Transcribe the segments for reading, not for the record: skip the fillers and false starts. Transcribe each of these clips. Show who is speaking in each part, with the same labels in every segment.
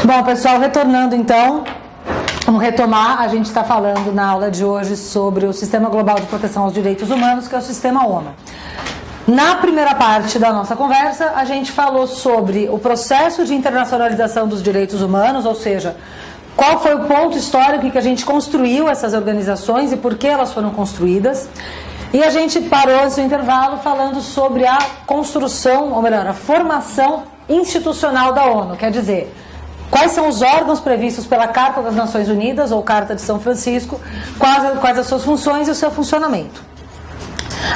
Speaker 1: Bom, pessoal, retornando então, vamos retomar. A gente está falando na aula de hoje sobre o Sistema Global de Proteção aos Direitos Humanos, que é o Sistema ONU. Na primeira parte da nossa conversa, a gente falou sobre o processo de internacionalização dos direitos humanos, ou seja, qual foi o ponto histórico em que a gente construiu essas organizações e por que elas foram construídas. E a gente parou esse intervalo falando sobre a construção, ou melhor, a formação institucional da ONU, quer dizer, quais são os órgãos previstos pela Carta das Nações Unidas, ou Carta de São Francisco, quais as suas funções e o seu funcionamento.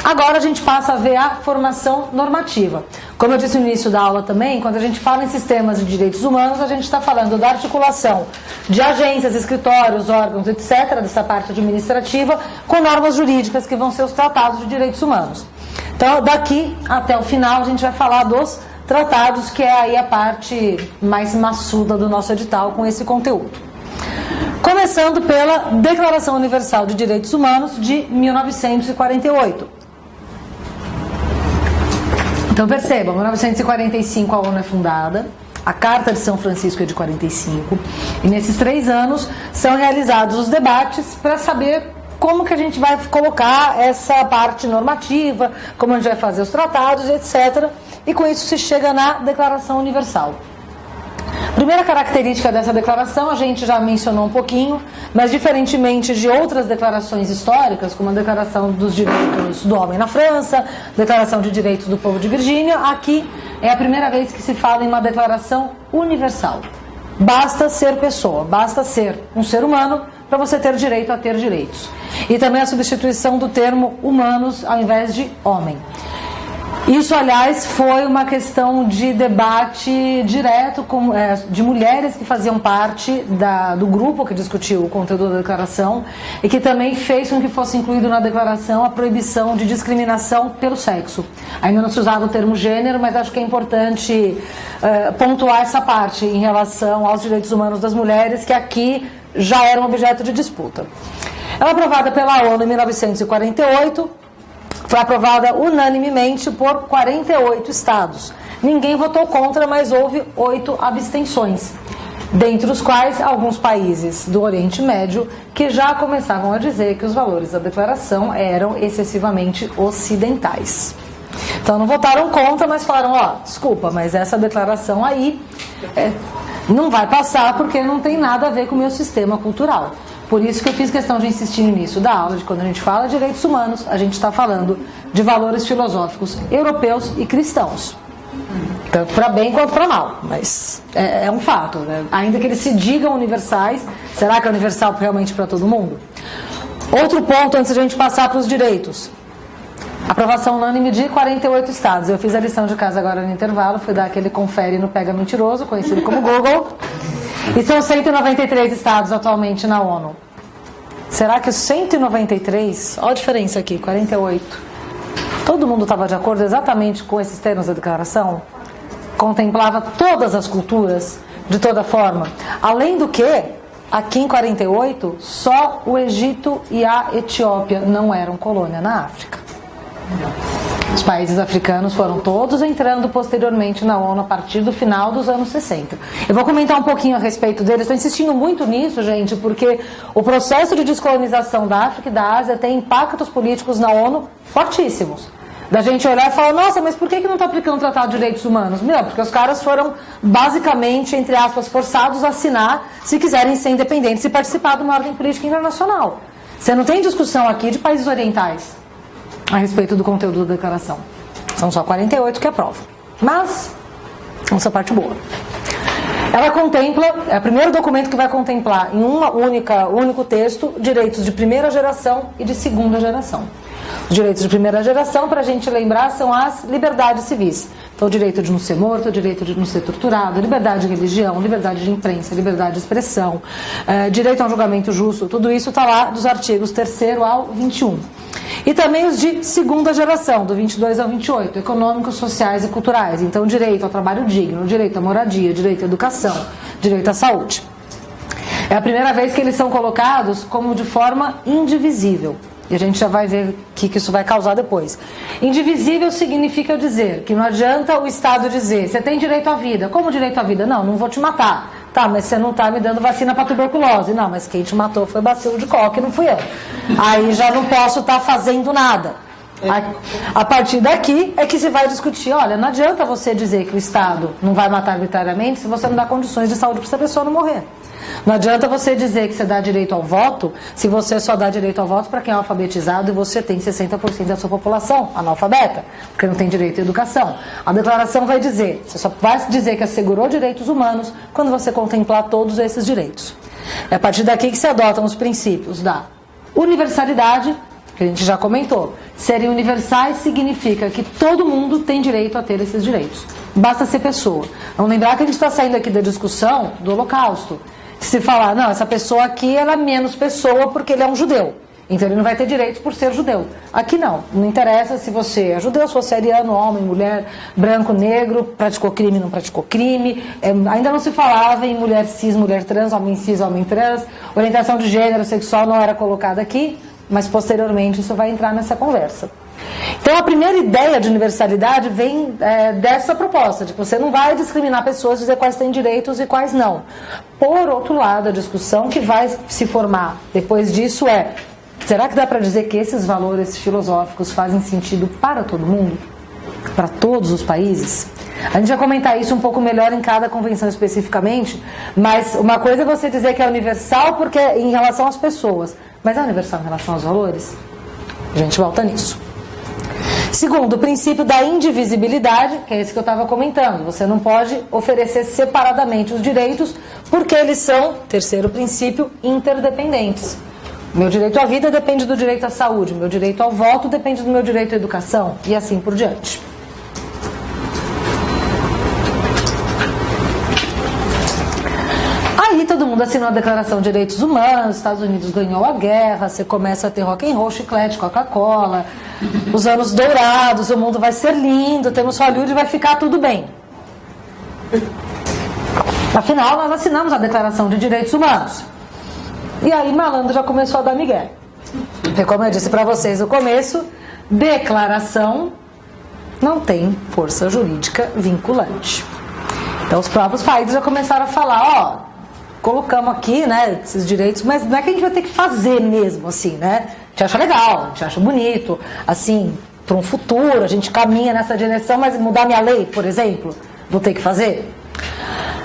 Speaker 1: Agora a gente passa a ver a formação normativa. Como eu disse no início da aula também, quando a gente fala em sistemas de direitos humanos, a gente está falando da articulação de agências, escritórios, órgãos, etc., dessa parte administrativa, com normas jurídicas que vão ser os tratados de direitos humanos. Então, daqui até o final, a gente vai falar dos tratados, que é aí a parte mais maçuda do nosso edital com esse conteúdo. Começando pela Declaração Universal de Direitos Humanos de 1948. Então percebam, em 1945 a ONU é fundada, a Carta de São Francisco é de 45, e nesses 3 anos são realizados os debates para saber como que a gente vai colocar essa parte normativa, como a gente vai fazer os tratados, etc. E com isso se chega na Declaração Universal. Primeira característica dessa declaração, a gente já mencionou um pouquinho, mas diferentemente de outras declarações históricas, como a Declaração dos Direitos do Homem na França, Declaração de Direitos do Povo de Virgínia, aqui é a primeira vez que se fala em uma declaração universal. Basta ser pessoa, basta ser um ser humano para você ter direito a ter direitos. E também a substituição do termo humanos ao invés de homem. Isso, aliás, foi uma questão de debate direto de mulheres que faziam parte do grupo que discutiu o conteúdo da declaração e que também fez com que fosse incluído na declaração a proibição de discriminação pelo sexo. Ainda não se usava o termo gênero, mas acho que é importante pontuar essa parte em relação aos direitos humanos das mulheres, que aqui já era um objeto de disputa. Ela é aprovada pela ONU em 1948, foi aprovada unanimemente por 48 estados. Ninguém votou contra, mas houve 8 abstenções, dentre os quais alguns países do Oriente Médio que já começavam a dizer que os valores da declaração eram excessivamente ocidentais. Então não votaram contra, mas falaram, desculpa, mas essa declaração aí não vai passar porque não tem nada a ver com o meu sistema cultural. Por isso que eu fiz questão de insistir no início da aula, de quando a gente fala de direitos humanos, a gente está falando de valores filosóficos europeus e cristãos. Tanto para bem quanto para mal, mas é um fato, né? Ainda que eles se digam universais, será que é universal realmente para todo mundo? Outro ponto antes de a gente passar para os direitos. Aprovação unânime de 48 estados. Eu fiz a lição de casa agora no intervalo, fui dar aquele confere no Pega Mentiroso, conhecido como Google. E são 193 estados atualmente na ONU. Será que os 193, olha a diferença aqui, 48, todo mundo estava de acordo exatamente com esses termos da declaração? Contemplava todas as culturas, de toda forma. Além do que, aqui em 48, só o Egito e a Etiópia não eram colônia na África. Os países africanos foram todos entrando posteriormente na ONU a partir do final dos anos 60. Eu vou comentar um pouquinho a respeito deles. Estou insistindo muito nisso, gente, porque o processo de descolonização da África e da Ásia tem impactos políticos na ONU fortíssimos. Da gente olhar e falar, nossa, mas por que não está aplicando o Tratado de Direitos Humanos? Porque os caras foram basicamente, entre aspas, forçados a assinar se quiserem ser independentes e participar de uma ordem política internacional. Você não tem discussão aqui de países orientais a respeito do conteúdo da declaração. São só 48 que aprovam. Mas, essa parte boa. Ela contempla, é o primeiro documento que vai contemplar em único texto, direitos de primeira geração e de segunda geração. Os direitos de primeira geração, para a gente lembrar, são as liberdades civis. Então, o direito de não ser morto, o direito de não ser torturado, liberdade de religião, liberdade de imprensa, liberdade de expressão, direito a um julgamento justo, tudo isso está lá dos artigos 3º ao 21. E também os de segunda geração, do 22 ao 28, econômicos, sociais e culturais. Então, direito ao trabalho digno, direito à moradia, direito à educação, direito à saúde. É a primeira vez que eles são colocados como de forma indivisível. E a gente já vai ver o que isso vai causar depois. Indivisível significa dizer que não adianta o Estado dizer, você tem direito à vida. Como direito à vida? Não vou te matar. Tá, mas você não tá me dando vacina para tuberculose. Não, mas quem te matou foi bacilo de Koch, não fui eu. Aí já não posso estar fazendo nada. A partir daqui é que se vai discutir, olha, não adianta você dizer que o Estado não vai matar arbitrariamente se você não dá condições de saúde para essa pessoa não morrer. Não adianta você dizer que você dá direito ao voto se você só dá direito ao voto para quem é alfabetizado e você tem 60% da sua população analfabeta, porque não tem direito à educação. A declaração vai dizer, você só vai dizer que assegurou direitos humanos quando você contemplar todos esses direitos. É a partir daqui que se adotam os princípios da universalidade, que a gente já comentou. Serem universais significa que todo mundo tem direito a ter esses direitos. Basta ser pessoa. Vamos lembrar que a gente está saindo aqui da discussão do Holocausto. Se falar, não, essa pessoa aqui ela é menos pessoa porque ele é um judeu. Então ele não vai ter direitos por ser judeu. Aqui não. Não interessa se você é judeu, se você é ariano, homem, mulher, branco, negro, praticou crime, não praticou crime. Ainda não se falava em mulher cis, mulher trans, homem cis, homem trans. Orientação de gênero sexual não era colocada aqui, mas posteriormente isso vai entrar nessa conversa. Então a primeira ideia de universalidade vem dessa proposta, de que você não vai discriminar pessoas, dizer quais têm direitos e quais não. Por outro lado, a discussão que vai se formar depois disso será que dá para dizer que esses valores filosóficos fazem sentido para todo mundo? Para todos os países? A gente vai comentar isso um pouco melhor em cada convenção especificamente, mas uma coisa é você dizer que é universal porque em relação às pessoas, mas é universal em relação aos valores? A gente volta nisso. Segundo, o princípio da indivisibilidade, que é esse que eu estava comentando. Você não pode oferecer separadamente os direitos, porque eles são, terceiro princípio, interdependentes. Meu direito à vida depende do direito à saúde, meu direito ao voto depende do meu direito à educação, e assim por diante. Aí todo mundo assinou a Declaração de Direitos Humanos, os Estados Unidos ganhou a guerra, você começa a ter rock and roll, chiclete, Coca-Cola, os anos dourados, o mundo vai ser lindo, temos Hollywood e vai ficar tudo bem. Afinal, nós assinamos a Declaração de Direitos Humanos. E aí malandro já começou a dar migué. Porque como eu disse para vocês no começo, declaração não tem força jurídica vinculante. Então os próprios países já começaram a falar, colocamos aqui, né, esses direitos, mas não é que a gente vai ter que fazer mesmo, assim, né? A gente acha legal, a gente acha bonito, assim, para um futuro, a gente caminha nessa direção, mas mudar minha lei, por exemplo, vou ter que fazer?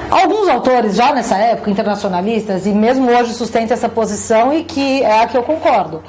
Speaker 1: Alguns autores, já nessa época, internacionalistas, e mesmo hoje sustentam essa posição, e que é a que eu concordo,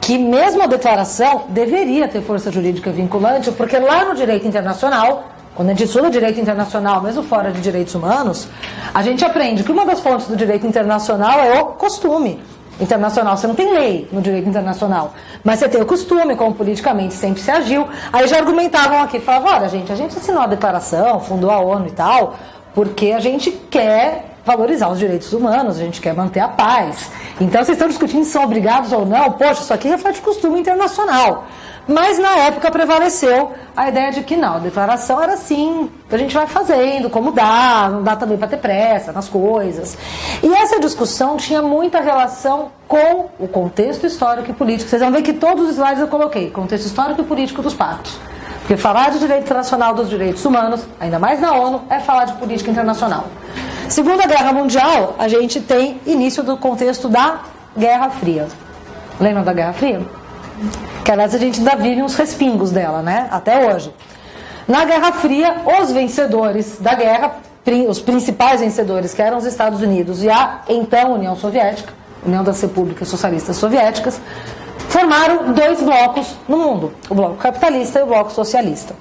Speaker 1: que mesmo a declaração deveria ter força jurídica vinculante, porque lá no direito internacional, quando a gente estuda direito internacional, mesmo fora de direitos humanos, a gente aprende que uma das fontes do direito internacional é o costume internacional. Você não tem lei no direito internacional, mas você tem o costume, como politicamente sempre se agiu. Aí já argumentavam aqui, falavam, olha gente, a gente assinou a declaração, fundou a ONU e tal, porque a gente quer valorizar os direitos humanos, a gente quer manter a paz. Então vocês estão discutindo se são obrigados ou não, poxa, isso aqui reflete costume internacional. Mas na época prevaleceu a ideia de que não, a declaração era assim, a gente vai fazendo como dá, não dá também para ter pressa nas coisas. E essa discussão tinha muita relação com o contexto histórico e político. Vocês vão ver que todos os slides eu coloquei, contexto histórico e político dos pactos. Porque falar de direito internacional dos direitos humanos, ainda mais na ONU, é falar de política internacional. Segunda Guerra Mundial, a gente tem início do contexto da Guerra Fria. Lembram da Guerra Fria? Que aliás a gente ainda vive uns respingos dela, né? Até hoje. Na Guerra Fria, os vencedores da guerra, os principais vencedores, que eram os Estados Unidos e a então União Soviética, União das Repúblicas Socialistas Soviéticas, formaram dois blocos no mundo, o bloco capitalista e o bloco socialista.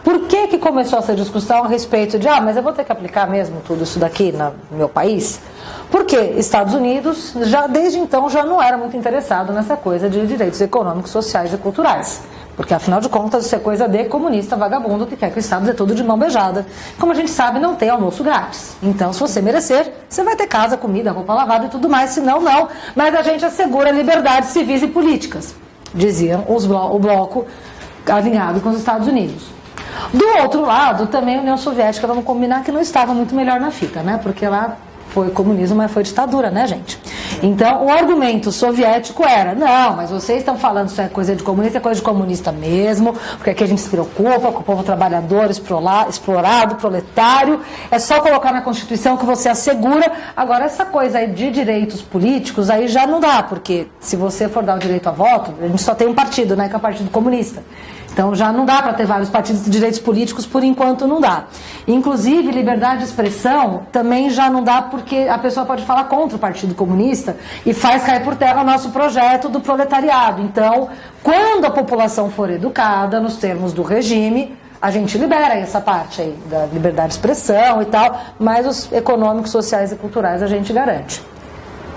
Speaker 1: Por que começou essa discussão a respeito de, mas eu vou ter que aplicar mesmo tudo isso daqui no meu país? Porque Estados Unidos, já desde então, já não era muito interessado nessa coisa de direitos econômicos, sociais e culturais. Porque, afinal de contas, isso é coisa de comunista vagabundo que quer que o Estado dê tudo de mão beijada. Como a gente sabe, não tem almoço grátis. Então, se você merecer, você vai ter casa, comida, roupa lavada e tudo mais. Se não, não. Mas a gente assegura liberdades civis e políticas, diziam o bloco alinhado com os Estados Unidos. Do outro lado, também a União Soviética, vamos combinar que não estava muito melhor na fita, né? Porque lá foi comunismo, mas foi ditadura, né, gente? Então, o argumento soviético era, não, mas vocês estão falando isso é coisa de comunista mesmo, porque aqui a gente se preocupa com o povo trabalhador, explorado, proletário, é só colocar na Constituição que você assegura. Agora, essa coisa aí de direitos políticos, aí já não dá, porque se você for dar o direito a voto, a gente só tem um partido, né, que é o Partido Comunista. Então já não dá para ter vários partidos de direitos políticos, por enquanto não dá. Inclusive, liberdade de expressão também já não dá, porque a pessoa pode falar contra o Partido Comunista e faz cair por terra o nosso projeto do proletariado. Então, quando a população for educada nos termos do regime, a gente libera essa parte aí da liberdade de expressão e tal, mas os econômicos, sociais e culturais a gente garante.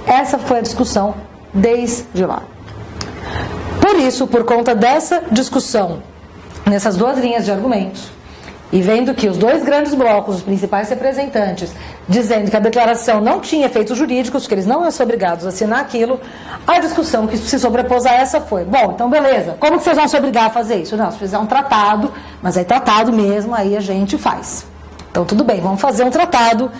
Speaker 1: Essa foi a discussão desde lá. Por isso, por conta dessa discussão, nessas duas linhas de argumentos, e vendo que os dois grandes blocos, os principais representantes, dizendo que a declaração não tinha efeitos jurídicos, que eles não iam ser obrigados a assinar aquilo, a discussão que se sobrepôs a essa foi, bom, então beleza, como que vocês vão se obrigar a fazer isso? Não, se fizer um tratado, mas é tratado mesmo, aí a gente faz. Então tudo bem, vamos fazer um tratado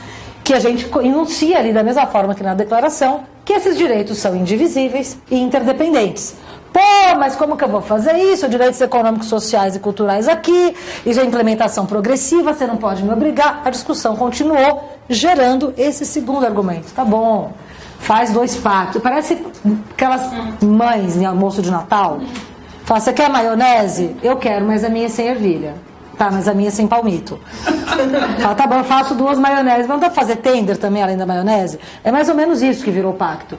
Speaker 1: que a gente enuncia ali da mesma forma que na declaração, que esses direitos são indivisíveis e interdependentes. Pô, mas como que eu vou fazer isso? Direitos econômicos, sociais e culturais aqui, isso é implementação progressiva, você não pode me obrigar. A discussão continuou, gerando esse segundo argumento. Tá bom, faz dois pactos. Parece aquelas mães em almoço de Natal. Fala, você quer maionese? Eu quero, mas a minha é sem ervilha. Tá, mas a minha é sem palmito. Fala, tá bom, eu faço duas maioneses. Não dá pra fazer tender também, além da maionese? É mais ou menos isso que virou o pacto.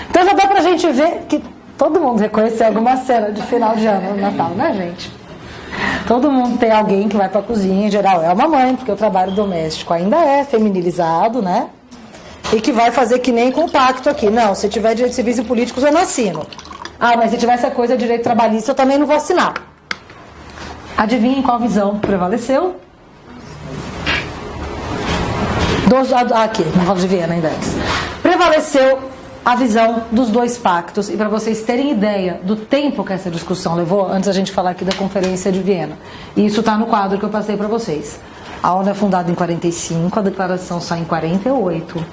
Speaker 1: Então já dá pra gente ver que todo mundo reconheceu alguma cena de final de ano no Natal, né, gente? Todo mundo tem alguém que vai pra cozinha, em geral é uma mãe, porque o trabalho doméstico ainda é feminilizado, né? E que vai fazer que nem com o pacto aqui. Não, se tiver direitos civis e políticos, eu não assino. Ah, mas se tiver essa coisa de direito trabalhista, eu também não vou assinar. Adivinhem qual visão prevaleceu? Aqui, não falo de Viena ainda antes. Prevaleceu a visão dos dois pactos. E para vocês terem ideia do tempo que essa discussão levou, antes a gente falar aqui da Conferência de Viena. E isso está no quadro que eu passei para vocês. A ONU é fundada em 45, a declaração sai em 48.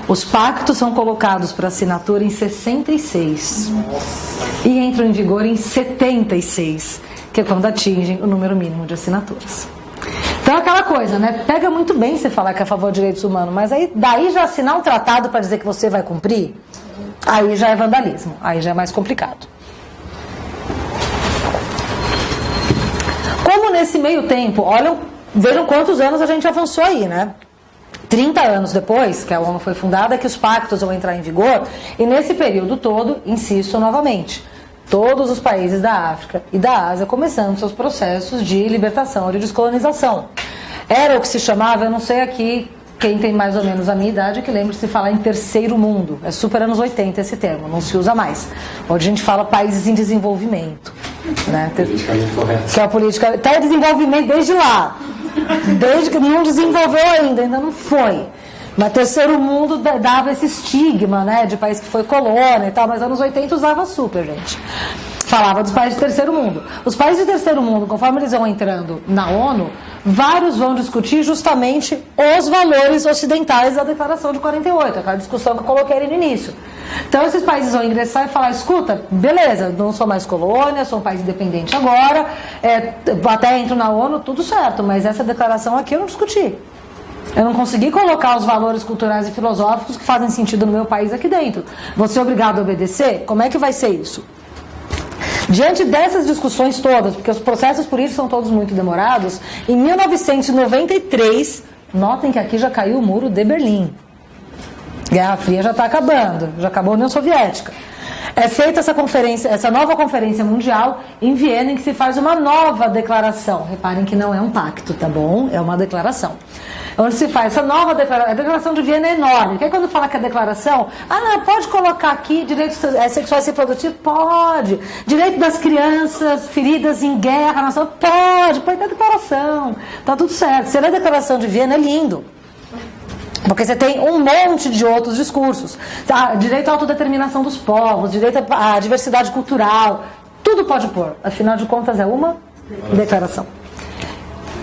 Speaker 1: Os pactos são colocados para assinatura em 66. E entram em vigor em 76, que é quando atingem o número mínimo de assinaturas. Então aquela coisa, né? Pega muito bem você falar que é a favor de direitos humanos, mas aí daí já assinar um tratado para dizer que você vai cumprir, aí já é vandalismo, aí já é mais complicado. Como nesse meio tempo, vejam quantos anos a gente avançou aí, né? 30 anos depois que a ONU foi fundada, que os pactos vão entrar em vigor, e nesse período todo, insisto novamente, todos os países da África e da Ásia começando seus processos de libertação ou de descolonização. Era o que se chamava, eu não sei aqui, quem tem mais ou menos a minha idade, que lembra de se falar em terceiro mundo. É super anos 80 esse termo, não se usa mais. Hoje a gente fala países em desenvolvimento. Né? Politicamente correto. Que é a política, até desenvolvimento desde lá. Desde que não desenvolveu ainda não foi. Mas terceiro mundo dava esse estigma, né, de país que foi colônia e tal, mas anos 80 usava super, gente. Falava dos países de terceiro mundo. Os países de terceiro mundo, conforme eles vão entrando na ONU, vários vão discutir justamente os valores ocidentais da Declaração de 48, aquela discussão que eu coloquei ali no início. Então esses países vão ingressar e falar, escuta, beleza, não sou mais colônia, sou um país independente agora, até entro na ONU, tudo certo, mas essa declaração aqui eu não discuti. Eu não consegui colocar os valores culturais e filosóficos que fazem sentido no meu país aqui dentro. Vou ser obrigado a obedecer? Como é que vai ser isso? Diante dessas discussões todas, porque os processos políticos são todos muito demorados, em 1993, notem que aqui já caiu o muro de Berlim. Guerra Fria já está acabando, já acabou a União Soviética. É feita essa conferência, essa nova conferência mundial em Viena, em que se faz uma nova declaração. Reparem que não é um pacto, tá bom? É uma declaração. Onde se faz essa nova declaração. A declaração de Viena é enorme. Porque aí quando fala que a declaração, não, pode colocar aqui direitos sexuais e reprodutivos? Pode. Direito das crianças feridas em guerra, nação? Pode. Põe na declaração. Tá tudo certo. Se a declaração de Viena é lindo. Porque você tem um monte de outros discursos. Direito à autodeterminação dos povos, direito à diversidade cultural, tudo pode pôr. Afinal de contas, é uma declaração.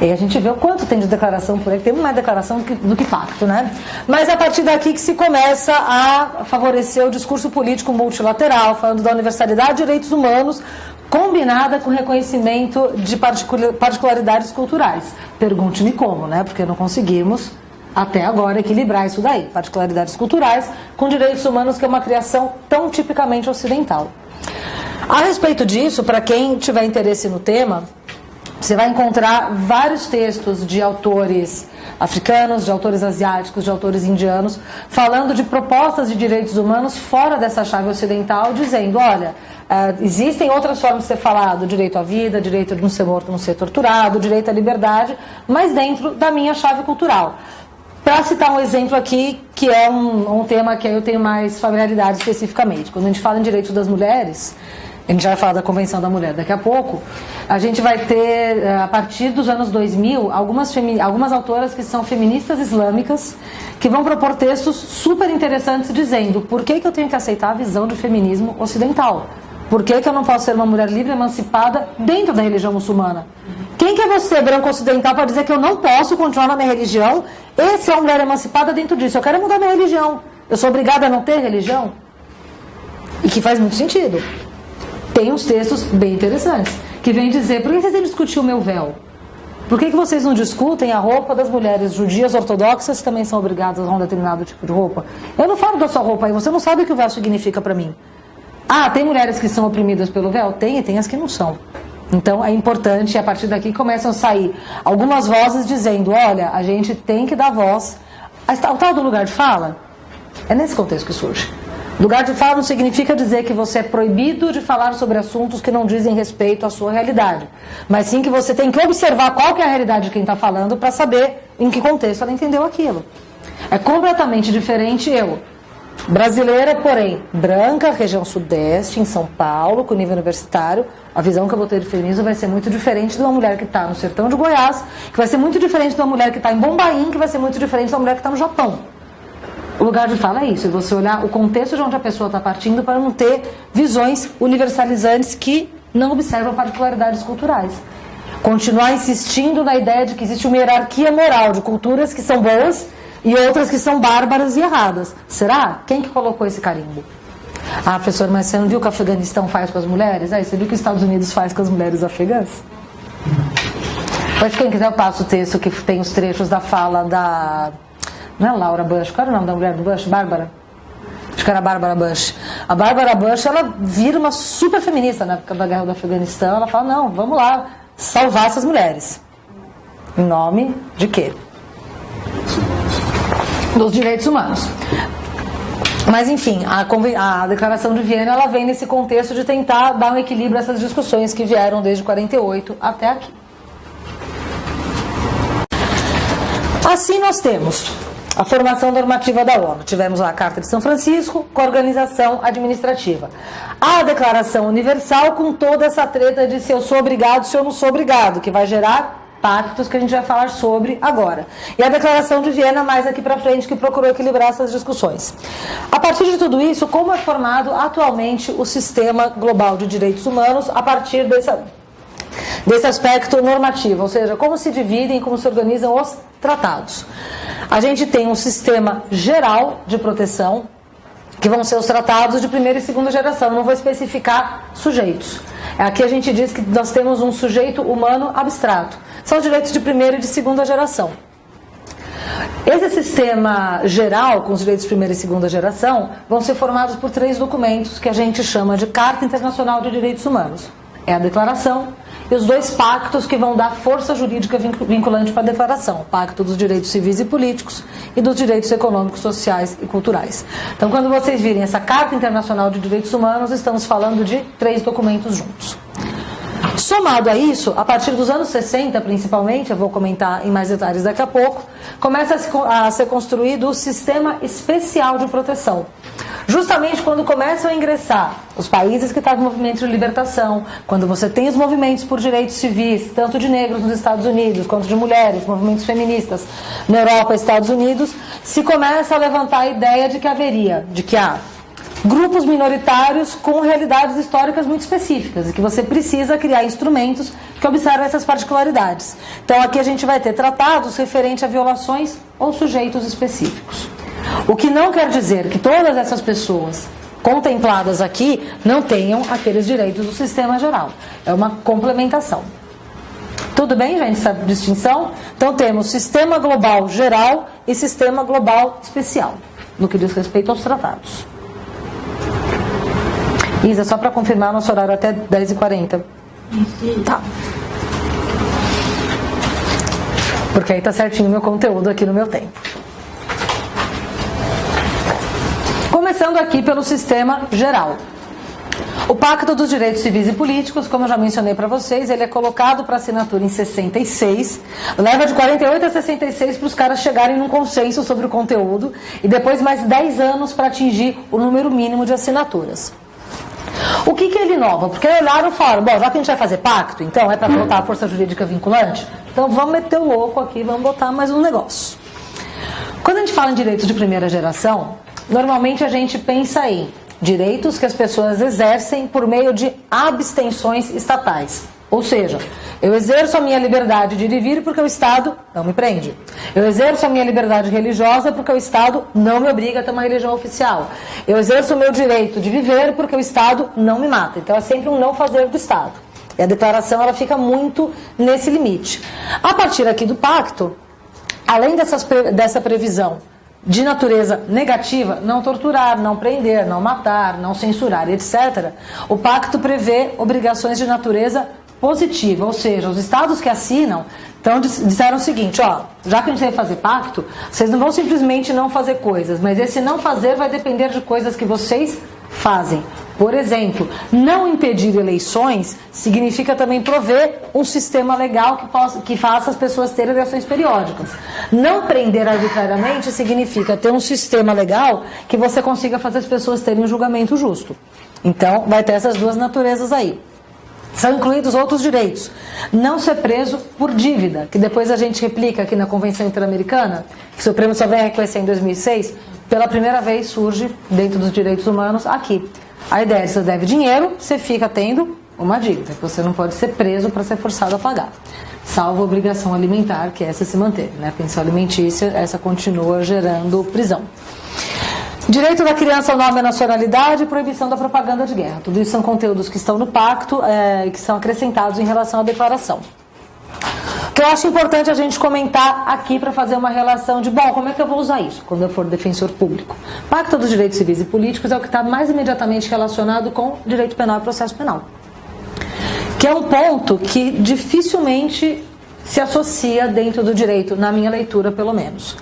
Speaker 1: E a gente vê o quanto tem de declaração por aí, tem mais declaração do que pacto, né? Mas é a partir daqui que se começa a favorecer o discurso político multilateral, falando da universalidade de direitos humanos, combinada com reconhecimento de particularidades culturais. Pergunte-me como, né? Porque não conseguimos, até agora, equilibrar isso daí. Particularidades culturais com direitos humanos, que é uma criação tão tipicamente ocidental. A respeito disso, para quem tiver interesse no tema, você vai encontrar vários textos de autores africanos, de autores asiáticos, de autores indianos, falando de propostas de direitos humanos fora dessa chave ocidental, dizendo, olha, existem outras formas de ser falado, direito à vida, direito de não ser morto, não ser torturado, direito à liberdade, mas dentro da minha chave cultural. Para citar um exemplo aqui, que é um tema que eu tenho mais familiaridade especificamente, quando a gente fala em direitos das mulheres, a gente já vai falar da Convenção da Mulher daqui a pouco, a gente vai ter, a partir dos anos 2000, algumas autoras que são feministas islâmicas, que vão propor textos super interessantes dizendo por que eu tenho que aceitar a visão de feminismo ocidental. Por que eu não posso ser uma mulher livre, emancipada dentro da religião muçulmana? Quem que é você, branco ocidental, para dizer que eu não posso continuar na minha religião e ser uma mulher emancipada dentro disso? Eu quero mudar minha religião. Eu sou obrigada a não ter religião? E que faz muito sentido. Tem uns textos bem interessantes, que vêm dizer, por que vocês têm que discutir o meu véu? Por que vocês não discutem a roupa das mulheres judias ortodoxas, que também são obrigadas a usar um determinado tipo de roupa? Eu não falo da sua roupa aí, você não sabe o que o véu significa para mim. Ah, tem mulheres que são oprimidas pelo véu? Tem, e tem as que não são. Então é importante, e a partir daqui começam a sair algumas vozes dizendo, olha, a gente tem que dar voz. O tal do lugar de fala, é nesse contexto que surge. Lugar de fala não significa dizer que você é proibido de falar sobre assuntos que não dizem respeito à sua realidade, mas sim que você tem que observar qual que é a realidade de quem está falando para saber em que contexto ela entendeu aquilo. É completamente diferente brasileira, porém branca, região sudeste, em São Paulo, com nível universitário, a visão que eu vou ter de feminismo vai ser muito diferente de uma mulher que está no sertão de Goiás, que vai ser muito diferente de uma mulher que está em Bombaim, que vai ser muito diferente de uma mulher que está no Japão. O lugar de fala é isso, é você olhar o contexto de onde a pessoa está partindo para não ter visões universalizantes que não observam particularidades culturais. Continuar insistindo na ideia de que existe uma hierarquia moral de culturas que são boas e outras que são bárbaras e erradas. Será? Quem que colocou esse carimbo? Ah, professor, mas você não viu o que o Afeganistão faz com as mulheres? Você viu o que os Estados Unidos faz com as mulheres afegãs? Mas quem quiser eu passo o texto que tem os trechos da fala da... Não é Laura Bush? Qual era o nome da mulher do Bush? Bárbara? Acho que era a Bárbara Bush. A Bárbara Bush, ela vira uma super feminista na época da guerra do Afeganistão. Ela fala, não, vamos lá salvar essas mulheres. Em nome de quê? Dos direitos humanos. Mas, enfim, a Declaração de Viena, ela vem nesse contexto de tentar dar um equilíbrio a essas discussões que vieram desde 48 até aqui. Assim nós temos a formação normativa da ONU. Tivemos lá a Carta de São Francisco com a organização administrativa. A Declaração Universal com toda essa treta de se eu sou obrigado, se eu não sou obrigado, que vai gerar pactos que a gente vai falar sobre agora. E a Declaração de Viena mais aqui para frente, que procurou equilibrar essas discussões. A partir de tudo isso, como é formado atualmente o sistema global de direitos humanos a partir desse aspecto normativo, ou seja, como se dividem, como se organizam os tratados. A gente tem um sistema geral de proteção, que vão ser os tratados de primeira e segunda geração. Não vou especificar sujeitos. Aqui a gente diz que nós temos um sujeito humano abstrato. São os direitos de primeira e de segunda geração. Esse sistema geral, com os direitos de primeira e segunda geração, vão ser formados por 3 documentos que a gente chama de Carta Internacional de Direitos Humanos. É a declaração e os 2 pactos que vão dar força jurídica vinculante para a declaração. O Pacto dos Direitos Civis e Políticos e dos Direitos Econômicos, Sociais e Culturais. Então, quando vocês virem essa Carta Internacional de Direitos Humanos, estamos falando de 3 documentos juntos. Somado a isso, a partir dos anos 60, principalmente, eu vou comentar em mais detalhes daqui a pouco, começa a ser construído o Sistema Especial de Proteção. Justamente quando começam a ingressar os países que estavam em movimento de libertação, quando você tem os movimentos por direitos civis, tanto de negros nos Estados Unidos, quanto de mulheres, movimentos feministas na Europa e Estados Unidos, se começa a levantar a ideia de que há grupos minoritários com realidades históricas muito específicas e que você precisa criar instrumentos que observem essas particularidades. Então aqui a gente vai ter tratados referentes a violações ou sujeitos específicos. O que não quer dizer que todas essas pessoas contempladas aqui não tenham aqueles direitos do sistema geral. É uma complementação. Tudo bem, gente, essa distinção? Então temos sistema global geral e sistema global especial, no que diz respeito aos tratados. Isa, só para confirmar nosso horário até 10h40. Tá. Porque aí tá certinho o meu conteúdo aqui no meu tempo. Começando aqui pelo sistema geral. O Pacto dos Direitos Civis e Políticos, como eu já mencionei para vocês, ele é colocado para assinatura em 66, leva de 48 a 66 para os caras chegarem num consenso sobre o conteúdo e depois mais 10 anos para atingir o número mínimo de assinaturas. O que ele inova? Porque olharam e falaram, bom, já que a gente vai fazer pacto, então é para botar a força jurídica vinculante, então vamos meter o louco aqui, vamos botar mais um negócio. Quando a gente fala em direitos de primeira geração, normalmente a gente pensa em direitos que as pessoas exercem por meio de abstenções estatais. Ou seja, eu exerço a minha liberdade de ir e vir porque o Estado não me prende. Eu exerço a minha liberdade religiosa porque o Estado não me obriga a ter uma religião oficial. Eu exerço o meu direito de viver porque o Estado não me mata. Então é sempre um não fazer do Estado. E a declaração ela fica muito nesse limite. A partir aqui do pacto, além dessa previsão de natureza negativa, não torturar, não prender, não matar, não censurar, etc., o pacto prevê obrigações de natureza positiva, ou seja, os estados que assinam então disseram o seguinte, ó, já que a gente vai fazer pacto, vocês não vão simplesmente não fazer coisas, mas esse não fazer vai depender de coisas que vocês fazem. Por exemplo, não impedir eleições significa também prover um sistema legal que faça as pessoas terem eleições periódicas. Não prender arbitrariamente significa ter um sistema legal que você consiga fazer as pessoas terem um julgamento justo. Então, vai ter essas duas naturezas aí. São incluídos outros direitos. Não ser preso por dívida, que depois a gente replica aqui na Convenção Interamericana, que o Supremo só vem reconhecer em 2006, pela primeira vez surge dentro dos direitos humanos aqui. A ideia é que você deve dinheiro, você fica tendo uma dívida, que você não pode ser preso para ser forçado a pagar. Salvo a obrigação alimentar, que essa se manteve, né? A pensão alimentícia, essa continua gerando prisão. Direito da criança ao nome e nacionalidade e proibição da propaganda de guerra. Tudo isso são conteúdos que estão no pacto e que são acrescentados em relação à declaração. O que eu acho importante a gente comentar aqui para fazer uma relação de, bom, como é que eu vou usar isso quando eu for defensor público? Pacto dos Direitos Civis e Políticos é o que está mais imediatamente relacionado com direito penal e processo penal. Que é um ponto que dificilmente se associa dentro do direito, na minha leitura pelo menos.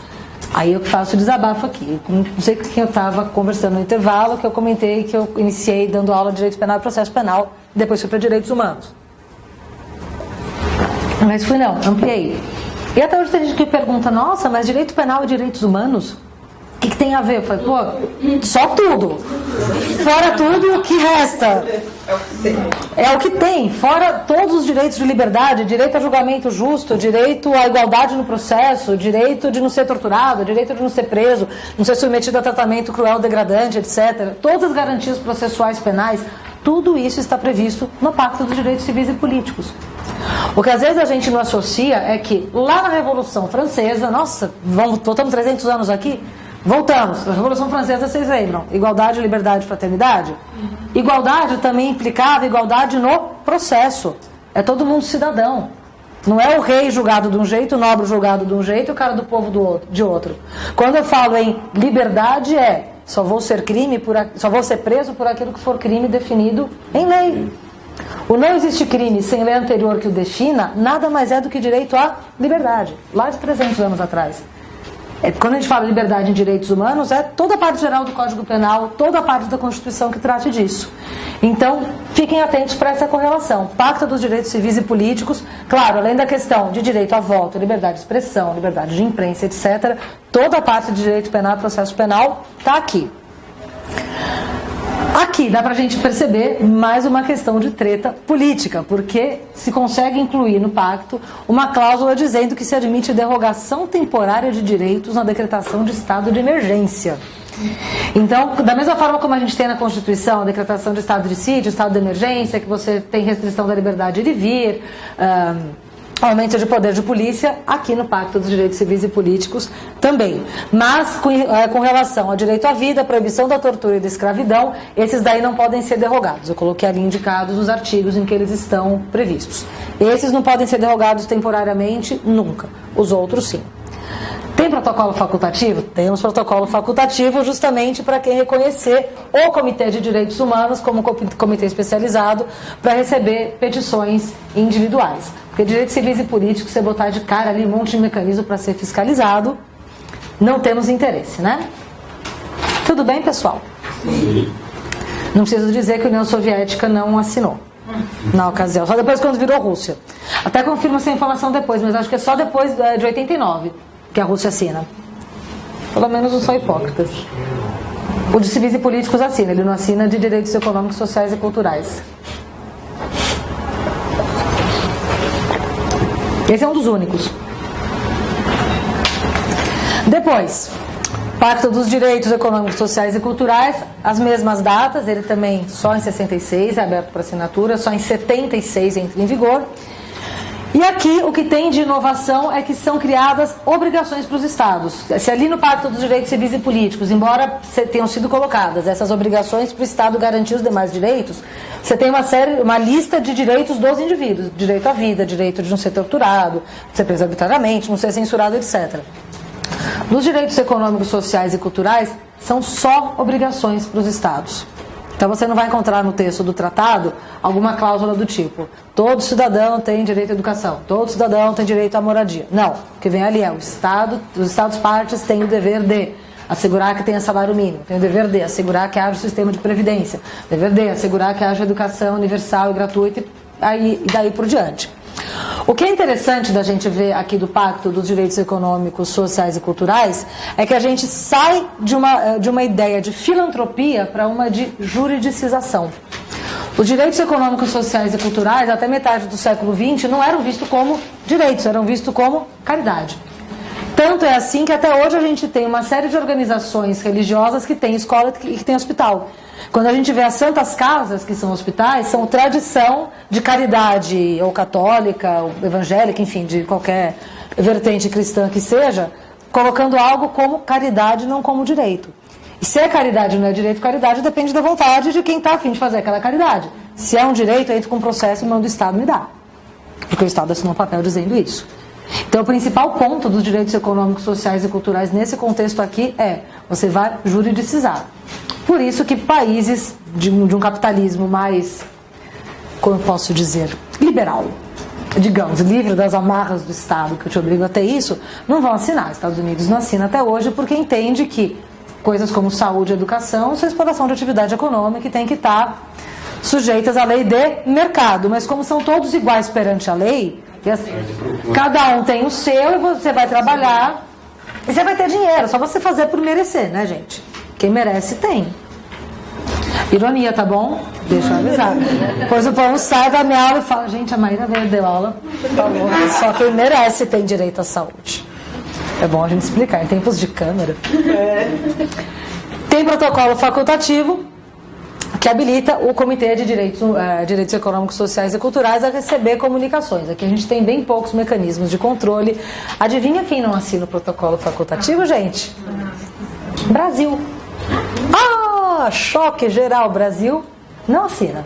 Speaker 1: Aí eu faço o desabafo aqui. Não sei com quem eu estava conversando no intervalo, que eu comentei que eu iniciei dando aula de direito penal e processo penal, depois fui para direitos humanos. Mas fui não, ampliei. E até hoje tem gente que pergunta, nossa, mas direito penal e direitos humanos? O que tem a ver? Eu falei, pô, só tudo. Fora tudo, o que resta? É o que tem. Fora todos os direitos de liberdade, direito a julgamento justo, direito à igualdade no processo, direito de não ser torturado, direito de não ser preso, não ser submetido a tratamento cruel, degradante, etc. Todas as garantias processuais penais, tudo isso está previsto no Pacto dos Direitos Civis e Políticos. O que às vezes a gente não associa é que lá na Revolução Francesa, nossa, voltamos 300 anos aqui, voltamos, a Revolução Francesa, vocês lembram? Igualdade, liberdade, fraternidade? Igualdade também implicava igualdade no processo. É todo mundo cidadão. Não é o rei julgado de um jeito, o nobre julgado de um jeito e o cara do povo de outro. Quando eu falo em liberdade só vou ser preso por aquilo que for crime definido em lei. O não existe crime sem lei anterior que o defina, nada mais é do que direito à liberdade, lá de 300 anos atrás. Quando a gente fala liberdade em direitos humanos, é toda a parte geral do Código Penal, toda a parte da Constituição que trate disso. Então, fiquem atentos para essa correlação. Pacto dos Direitos Civis e Políticos, claro, além da questão de direito à voto, liberdade de expressão, liberdade de imprensa, etc., toda a parte de direito penal e processo penal está aqui. Aqui dá pra gente perceber mais uma questão de treta política, porque se consegue incluir no pacto uma cláusula dizendo que se admite derrogação temporária de direitos na decretação de estado de emergência. Então, da mesma forma como a gente tem na Constituição a decretação de estado de sítio, estado de emergência, que você tem restrição da liberdade de ir e vir, aumento de poder de polícia, aqui no Pacto dos Direitos Civis e Políticos também. Mas com relação ao direito à vida, proibição da tortura e da escravidão, esses daí não podem ser derrogados. Eu coloquei ali indicados os artigos em que eles estão previstos. Esses não podem ser derrogados temporariamente, nunca. Os outros sim. Tem protocolo facultativo? Temos protocolo facultativo justamente para quem reconhecer o Comitê de Direitos Humanos como comitê especializado para receber petições individuais. Porque direitos civis e políticos, você botar de cara ali um monte de mecanismo para ser fiscalizado, não temos interesse, né? Tudo bem, pessoal? Sim. Não preciso dizer que a União Soviética não assinou na ocasião, só depois quando virou Rússia. Até confirmo essa informação depois, mas acho que é só depois de 89 que a Rússia assina. Pelo menos não são hipócritas. O de civis e políticos assina, ele não assina de direitos econômicos, sociais e culturais. Esse é um dos únicos. Depois, Pacto dos Direitos Econômicos, Sociais e Culturais, as mesmas datas, ele também só em 66 é aberto para assinatura, só em 76 entra em vigor. E aqui o que tem de inovação é que são criadas obrigações para os estados. Se ali no Pacto dos Direitos Civis e Políticos, embora tenham sido colocadas essas obrigações para o estado garantir os demais direitos, você tem uma lista de direitos dos indivíduos. Direito à vida, direito de não ser torturado, de ser preso arbitrariamente, não ser censurado, etc. Nos direitos econômicos, sociais e culturais, são só obrigações para os estados. Então você não vai encontrar no texto do tratado alguma cláusula do tipo: todo cidadão tem direito à educação, todo cidadão tem direito à moradia. Não, o que vem ali é o Estado, os Estados partes têm o dever de assegurar que tenha salário mínimo, tem o dever de assegurar que haja um sistema de previdência, dever de assegurar que haja educação universal e gratuita e daí por diante. O que é interessante da gente ver aqui do Pacto dos Direitos Econômicos, Sociais e Culturais é que a gente sai de uma ideia de filantropia para uma de juridicização. Os direitos econômicos, sociais e culturais, até metade do século XX, não eram vistos como direitos, eram vistos como caridade. Tanto é assim que até hoje a gente tem uma série de organizações religiosas que tem escola e que tem hospital. Quando a gente vê as santas casas, que são hospitais, são tradição de caridade, ou católica, ou evangélica, enfim, de qualquer vertente cristã que seja, colocando algo como caridade, não como direito. E se é caridade ou não é direito, caridade depende da vontade de quem está a fim de fazer aquela caridade. Se é um direito, eu entro com um processo e mando o Estado me dar. Porque o Estado assinou um papel dizendo isso. Então, o principal ponto dos direitos econômicos, sociais e culturais nesse contexto aqui é: você vai juridicizar. Por isso que países de um capitalismo mais, como eu posso dizer, liberal, digamos, livre das amarras do Estado, que eu te obrigo a ter isso, não vão assinar. Estados Unidos não assina até hoje porque entende que coisas como saúde e educação são exploração de atividade econômica e tem que estar sujeitas à lei de mercado. Mas como são todos iguais perante a lei, cada um tem o seu e você vai trabalhar e você vai ter dinheiro, só você fazer por merecer, né, gente? Quem merece tem. Ironia, tá bom? Deixa eu avisar. Depois o povo sai da minha aula e fala: gente, a Maíra deu aula, falou, só quem merece tem direito à saúde. É bom a gente explicar em tempos de câmera. Tem protocolo facultativo que habilita o Comitê de Direitos Econômicos, Sociais e Culturais a receber comunicações. Aqui a gente tem bem poucos mecanismos de controle. Adivinha quem não assina o protocolo facultativo, gente? Brasil. Ah, choque geral, Brasil não assina.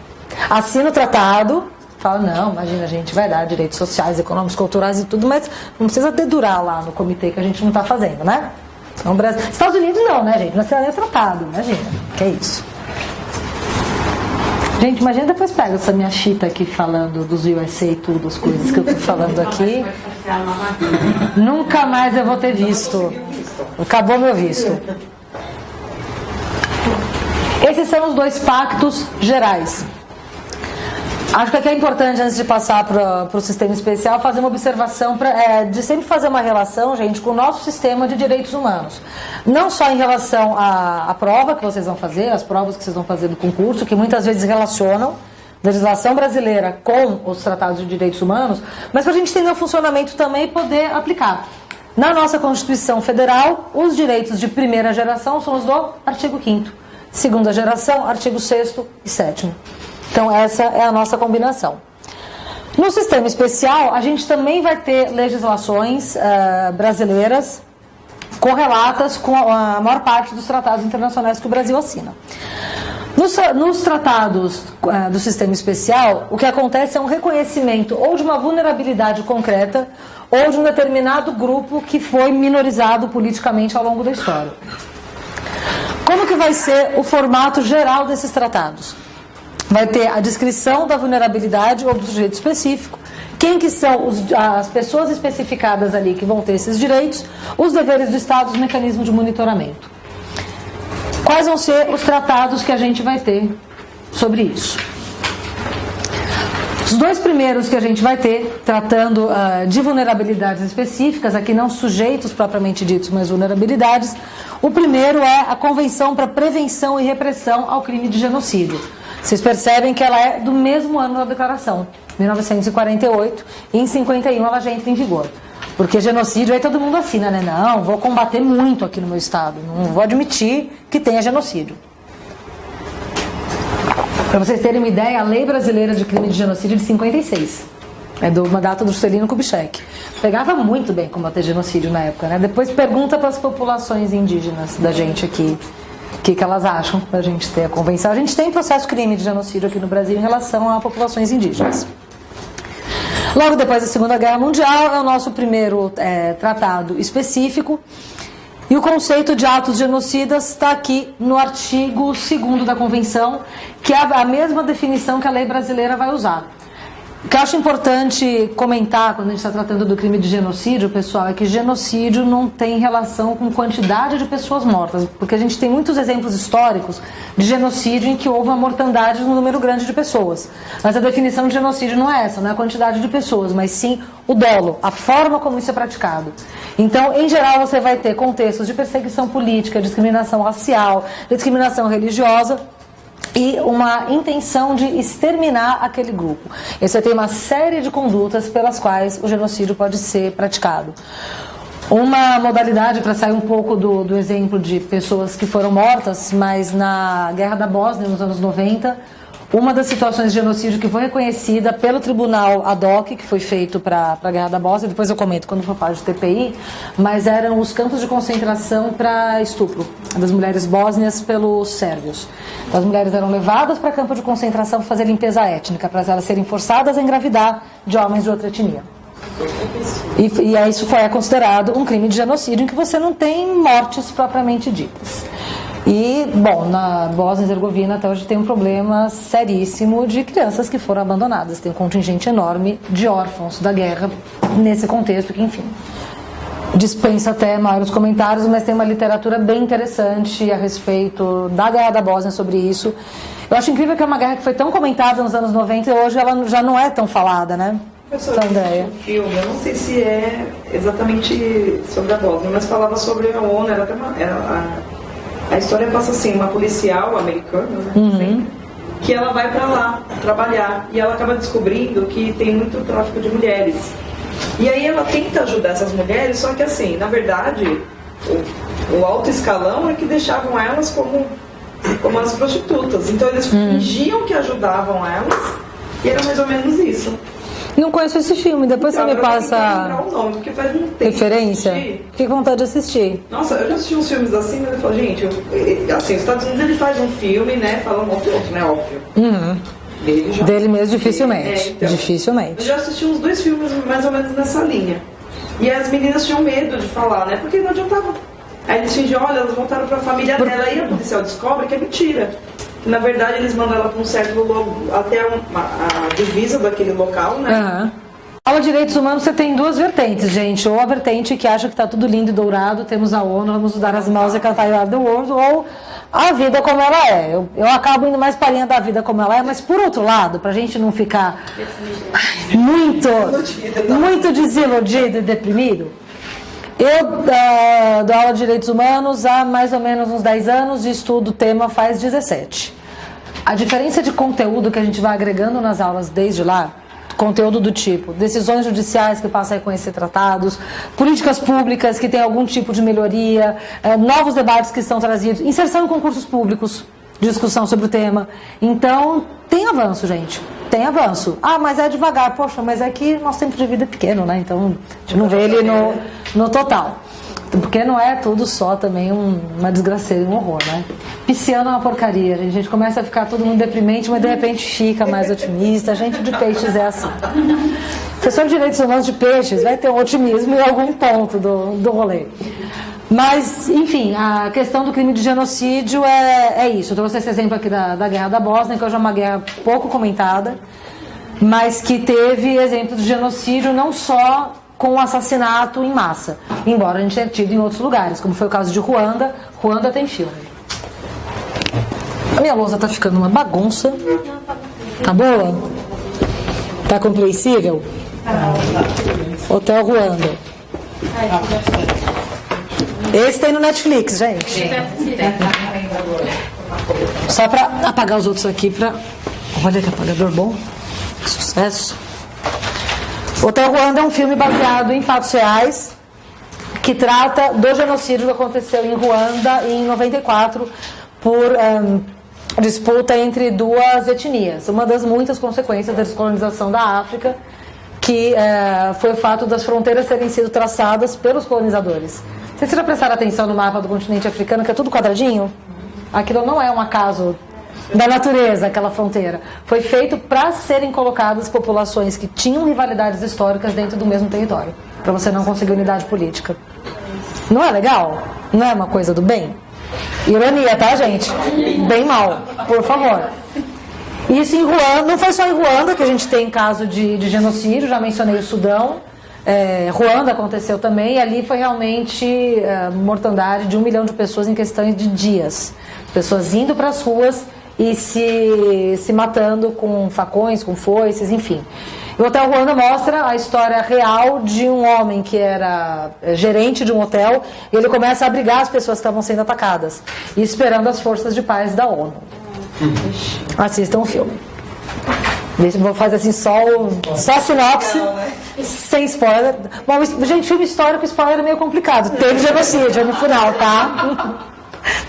Speaker 1: Assina o tratado, fala: não, imagina, a gente vai dar direitos sociais, econômicos, culturais e tudo, mas não precisa dedurar lá no comitê que a gente não está fazendo, né? Então, Brasil... Estados Unidos não, né, gente? Não assina nem tratado, imagina, que é isso. Gente, imagina, depois pega essa minha fita aqui falando dos USA e tudo, as coisas que eu tô falando aqui. Nunca mais eu vou ter visto. Acabou meu visto. Esses são os dois pactos gerais. Acho que aqui é importante, antes de passar para o sistema especial, fazer uma observação de sempre fazer uma relação, gente, com o nosso sistema de direitos humanos. Não só em relação à prova que vocês vão fazer, as provas que vocês vão fazer do concurso, que muitas vezes relacionam legislação brasileira com os tratados de direitos humanos, mas para a gente entender o funcionamento também e poder aplicar. Na nossa Constituição Federal, os direitos de primeira geração são os do artigo 5º, segunda geração, artigo 6º e 7º. Então essa é a nossa combinação. No sistema especial, a gente também vai ter legislações brasileiras correlatas com a maior parte dos tratados internacionais que o Brasil assina. Nos tratados do sistema especial, o que acontece é um reconhecimento ou de uma vulnerabilidade concreta ou de um determinado grupo que foi minorizado politicamente ao longo da história. Como que vai ser o formato geral desses tratados? Vai ter a descrição da vulnerabilidade ou do sujeito específico, quem que são as pessoas especificadas ali que vão ter esses direitos, os deveres do Estado, os mecanismos de monitoramento. Quais vão ser os tratados que a gente vai ter sobre isso? Os dois primeiros que a gente vai ter, tratando de vulnerabilidades específicas, aqui não sujeitos propriamente ditos, mas vulnerabilidades. O primeiro é a Convenção para Prevenção e Repressão ao Crime de Genocídio. Vocês percebem que ela é do mesmo ano da declaração, 1948, e em 51 ela já entra em vigor. Porque genocídio aí todo mundo assina, né? Não, vou combater muito aqui no meu estado, não vou admitir que tenha genocídio. Para vocês terem uma ideia, a Lei Brasileira de Crime de Genocídio de 56. É de uma data do Juscelino Kubitschek. Pegava muito bem combater genocídio na época, né? Depois pergunta para as populações indígenas da gente aqui o que elas acham para a gente ter a convenção. A gente tem processo crime de genocídio aqui no Brasil em relação a populações indígenas. Logo depois da Segunda Guerra Mundial, é o nosso primeiro tratado específico. E o conceito de atos genocidas está aqui no artigo 2º da Convenção, que é a mesma definição que a lei brasileira vai usar. O que eu acho importante comentar quando a gente está tratando do crime de genocídio, pessoal, é que genocídio não tem relação com quantidade de pessoas mortas, porque a gente tem muitos exemplos históricos de genocídio em que houve uma mortandade num número grande de pessoas. Mas a definição de genocídio não é essa, não é a quantidade de pessoas, mas sim o dolo, a forma como isso é praticado. Então, em geral, você vai ter contextos de perseguição política, discriminação racial, discriminação religiosa, e uma intenção de exterminar aquele grupo. E você tem uma série de condutas pelas quais o genocídio pode ser praticado. Uma modalidade, para sair um pouco do exemplo de pessoas que foram mortas, mas na Guerra da Bósnia, nos anos 90, uma das situações de genocídio que foi reconhecida pelo tribunal ad hoc, que foi feito para a Guerra da Bósnia, depois eu comento quando for parte do TPI, mas eram os campos de concentração para estupro das mulheres bósnias pelos sérvios. Então, as mulheres eram levadas para campo de concentração para fazer limpeza étnica, para elas serem forçadas a engravidar de homens de outra etnia. E aí isso foi considerado um crime de genocídio em que você não tem mortes propriamente ditas. E, bom, na Bósnia e Herzegovina até hoje tem um problema seríssimo de crianças que foram abandonadas. Tem um contingente enorme de órfãos da guerra nesse contexto que, enfim, dispensa até maiores comentários, mas tem uma literatura bem interessante a respeito da Guerra da Bósnia sobre isso. Eu acho incrível que é uma guerra que foi tão comentada nos anos 90 e hoje ela já não é tão falada, né?
Speaker 2: Professor, um filme, eu não sei se é exatamente sobre a Bósnia, mas falava sobre a ONU, era até a história passa assim, uma policial americana, né, que ela vai para lá trabalhar e ela acaba descobrindo que tem muito tráfico de mulheres. E aí ela tenta ajudar essas mulheres, só que assim, na verdade, o alto escalão é que deixavam elas como as prostitutas. Então eles fingiam que ajudavam elas e era mais ou menos isso.
Speaker 1: Não conheço esse filme, depois
Speaker 2: então,
Speaker 1: você me passa
Speaker 2: lembrar o nome, porque faz um tempo
Speaker 1: referência. Fiquei com vontade de assistir.
Speaker 2: Nossa, eu já assisti uns filmes assim, mas eu falo, gente, assim, os Estados Unidos ele faz um filme, né, fala um monte de outro, né, óbvio.
Speaker 1: Dele mesmo, dificilmente.
Speaker 2: Então,
Speaker 1: dificilmente.
Speaker 2: Eu já assisti uns 2 filmes mais ou menos nessa linha. E as meninas tinham medo de falar, né, porque não adiantava. Aí eles fingiam, olha, elas voltaram pra família dela e a policial descobre que é mentira. Na verdade, eles mandam ela para um certo até a divisa daquele local, né?
Speaker 1: Fala direitos humanos, você tem 2 vertentes, gente. Ou a vertente que acha que está tudo lindo e dourado, temos a ONU, vamos dar as mãos e cantar I Love the World, ou a vida como ela é. Eu acabo indo mais para a linha da vida como ela é, mas por outro lado, para a gente não ficar muito desiludido e deprimido, eu dou aula de direitos humanos há mais ou menos uns 10 anos e estudo o tema faz 17. A diferença de conteúdo que a gente vai agregando nas aulas desde lá, conteúdo do tipo decisões judiciais que passam a reconhecer tratados, políticas públicas que têm algum tipo de melhoria, novos debates que são trazidos, inserção em concursos públicos, discussão sobre o tema. Então, tem avanço, gente. Tem avanço. Ah, mas é devagar. Poxa, mas é que nosso tempo de vida é pequeno, né? Então, a gente não vê ele no total. Porque não é tudo só também uma desgraceira, um horror, né? Pisciano é uma porcaria, gente. A gente começa a ficar todo mundo deprimente, mas de repente fica mais otimista. A gente de peixes é assim. Professor de Direitos Humanos de Peixes vai ter um otimismo em algum ponto do rolê. Mas, enfim, a questão do crime de genocídio é isso. Eu trouxe esse exemplo aqui da Guerra da Bósnia, que hoje é uma guerra pouco comentada, mas que teve exemplos de genocídio não só com assassinato em massa, embora a gente tenha tido em outros lugares, como foi o caso de Ruanda. Ruanda tem filme. A minha lousa tá ficando uma bagunça. Tá boa? Tá compreensível? Hotel Ruanda. Esse tem no Netflix, gente. Só pra apagar os outros aqui pra... Olha que apagador bom. Que sucesso. Hotel Ruanda é um filme baseado em fatos reais que trata do genocídio que aconteceu em Ruanda em 94 por disputa entre duas etnias. Uma das muitas consequências da descolonização da África, que foi o fato das fronteiras terem sido traçadas pelos colonizadores. Vocês já prestaram atenção no mapa do continente africano, que é tudo quadradinho? Aquilo não é um acaso da natureza, aquela fronteira. Foi feito para serem colocadas populações que tinham rivalidades históricas dentro do mesmo território, para você não conseguir unidade política. Não é legal? Não é uma coisa do bem? Ironia, tá, gente? Bem mal, por favor. Isso em Ruanda, não foi só em Ruanda que a gente tem caso de genocídio, já mencionei o Sudão. Ruanda aconteceu também, e ali foi realmente mortandade de 1 milhão de pessoas em questão de dias. Pessoas indo para as ruas e se matando com facões, com foices, enfim. O Hotel Ruanda mostra a história real de um homem que era gerente de um hotel, e ele começa a abrigar as pessoas que estavam sendo atacadas, e esperando as forças de paz da ONU. Assistam o filme. Vou fazer assim só a sinopse, sem spoiler. Bom, gente, filme histórico, spoiler é meio complicado. Teve genocídio no final, tá?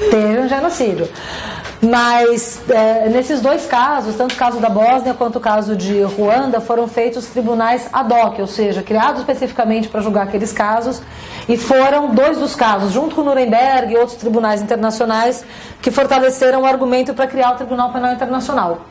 Speaker 1: Teve um genocídio. Mas nesses dois casos, tanto o caso da Bósnia quanto o caso de Ruanda, foram feitos tribunais ad hoc, ou seja, criados especificamente para julgar aqueles casos, e foram 2 dos casos, junto com o Nuremberg e outros tribunais internacionais, que fortaleceram o argumento para criar o Tribunal Penal Internacional.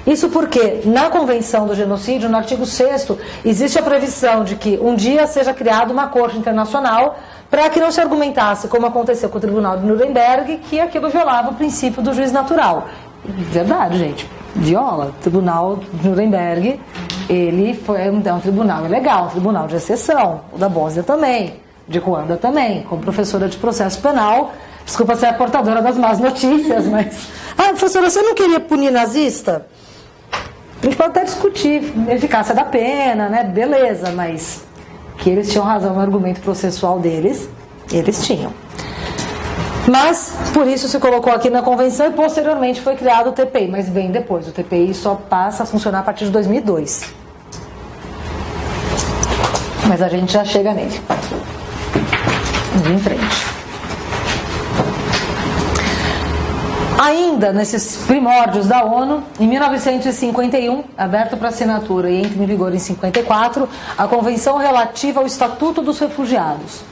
Speaker 1: Isso porque, na Convenção do Genocídio, no artigo 6º, existe a previsão de que um dia seja criada uma corte internacional para que não se argumentasse, como aconteceu com o Tribunal de Nuremberg, que aquilo violava o princípio do juiz natural. Verdade, gente. Viola. O Tribunal de Nuremberg, ele foi um tribunal ilegal, um tribunal de exceção. O da Bósnia também, de Ruanda também. Como professora de processo penal, desculpa ser a portadora das más notícias, mas... Ah, professora, você não queria punir nazista? A gente pode até discutir a eficácia da pena, né? Beleza, mas que eles tinham razão no argumento processual deles, eles tinham. Mas, por isso se colocou aqui na convenção e posteriormente foi criado o TPI, mas vem depois. O TPI só passa a funcionar a partir de 2002. Mas a gente já chega nele. Vamos em frente. Ainda nesses primórdios da ONU, em 1951, aberto para assinatura e entra em vigor em 54, a Convenção relativa ao Estatuto dos Refugiados.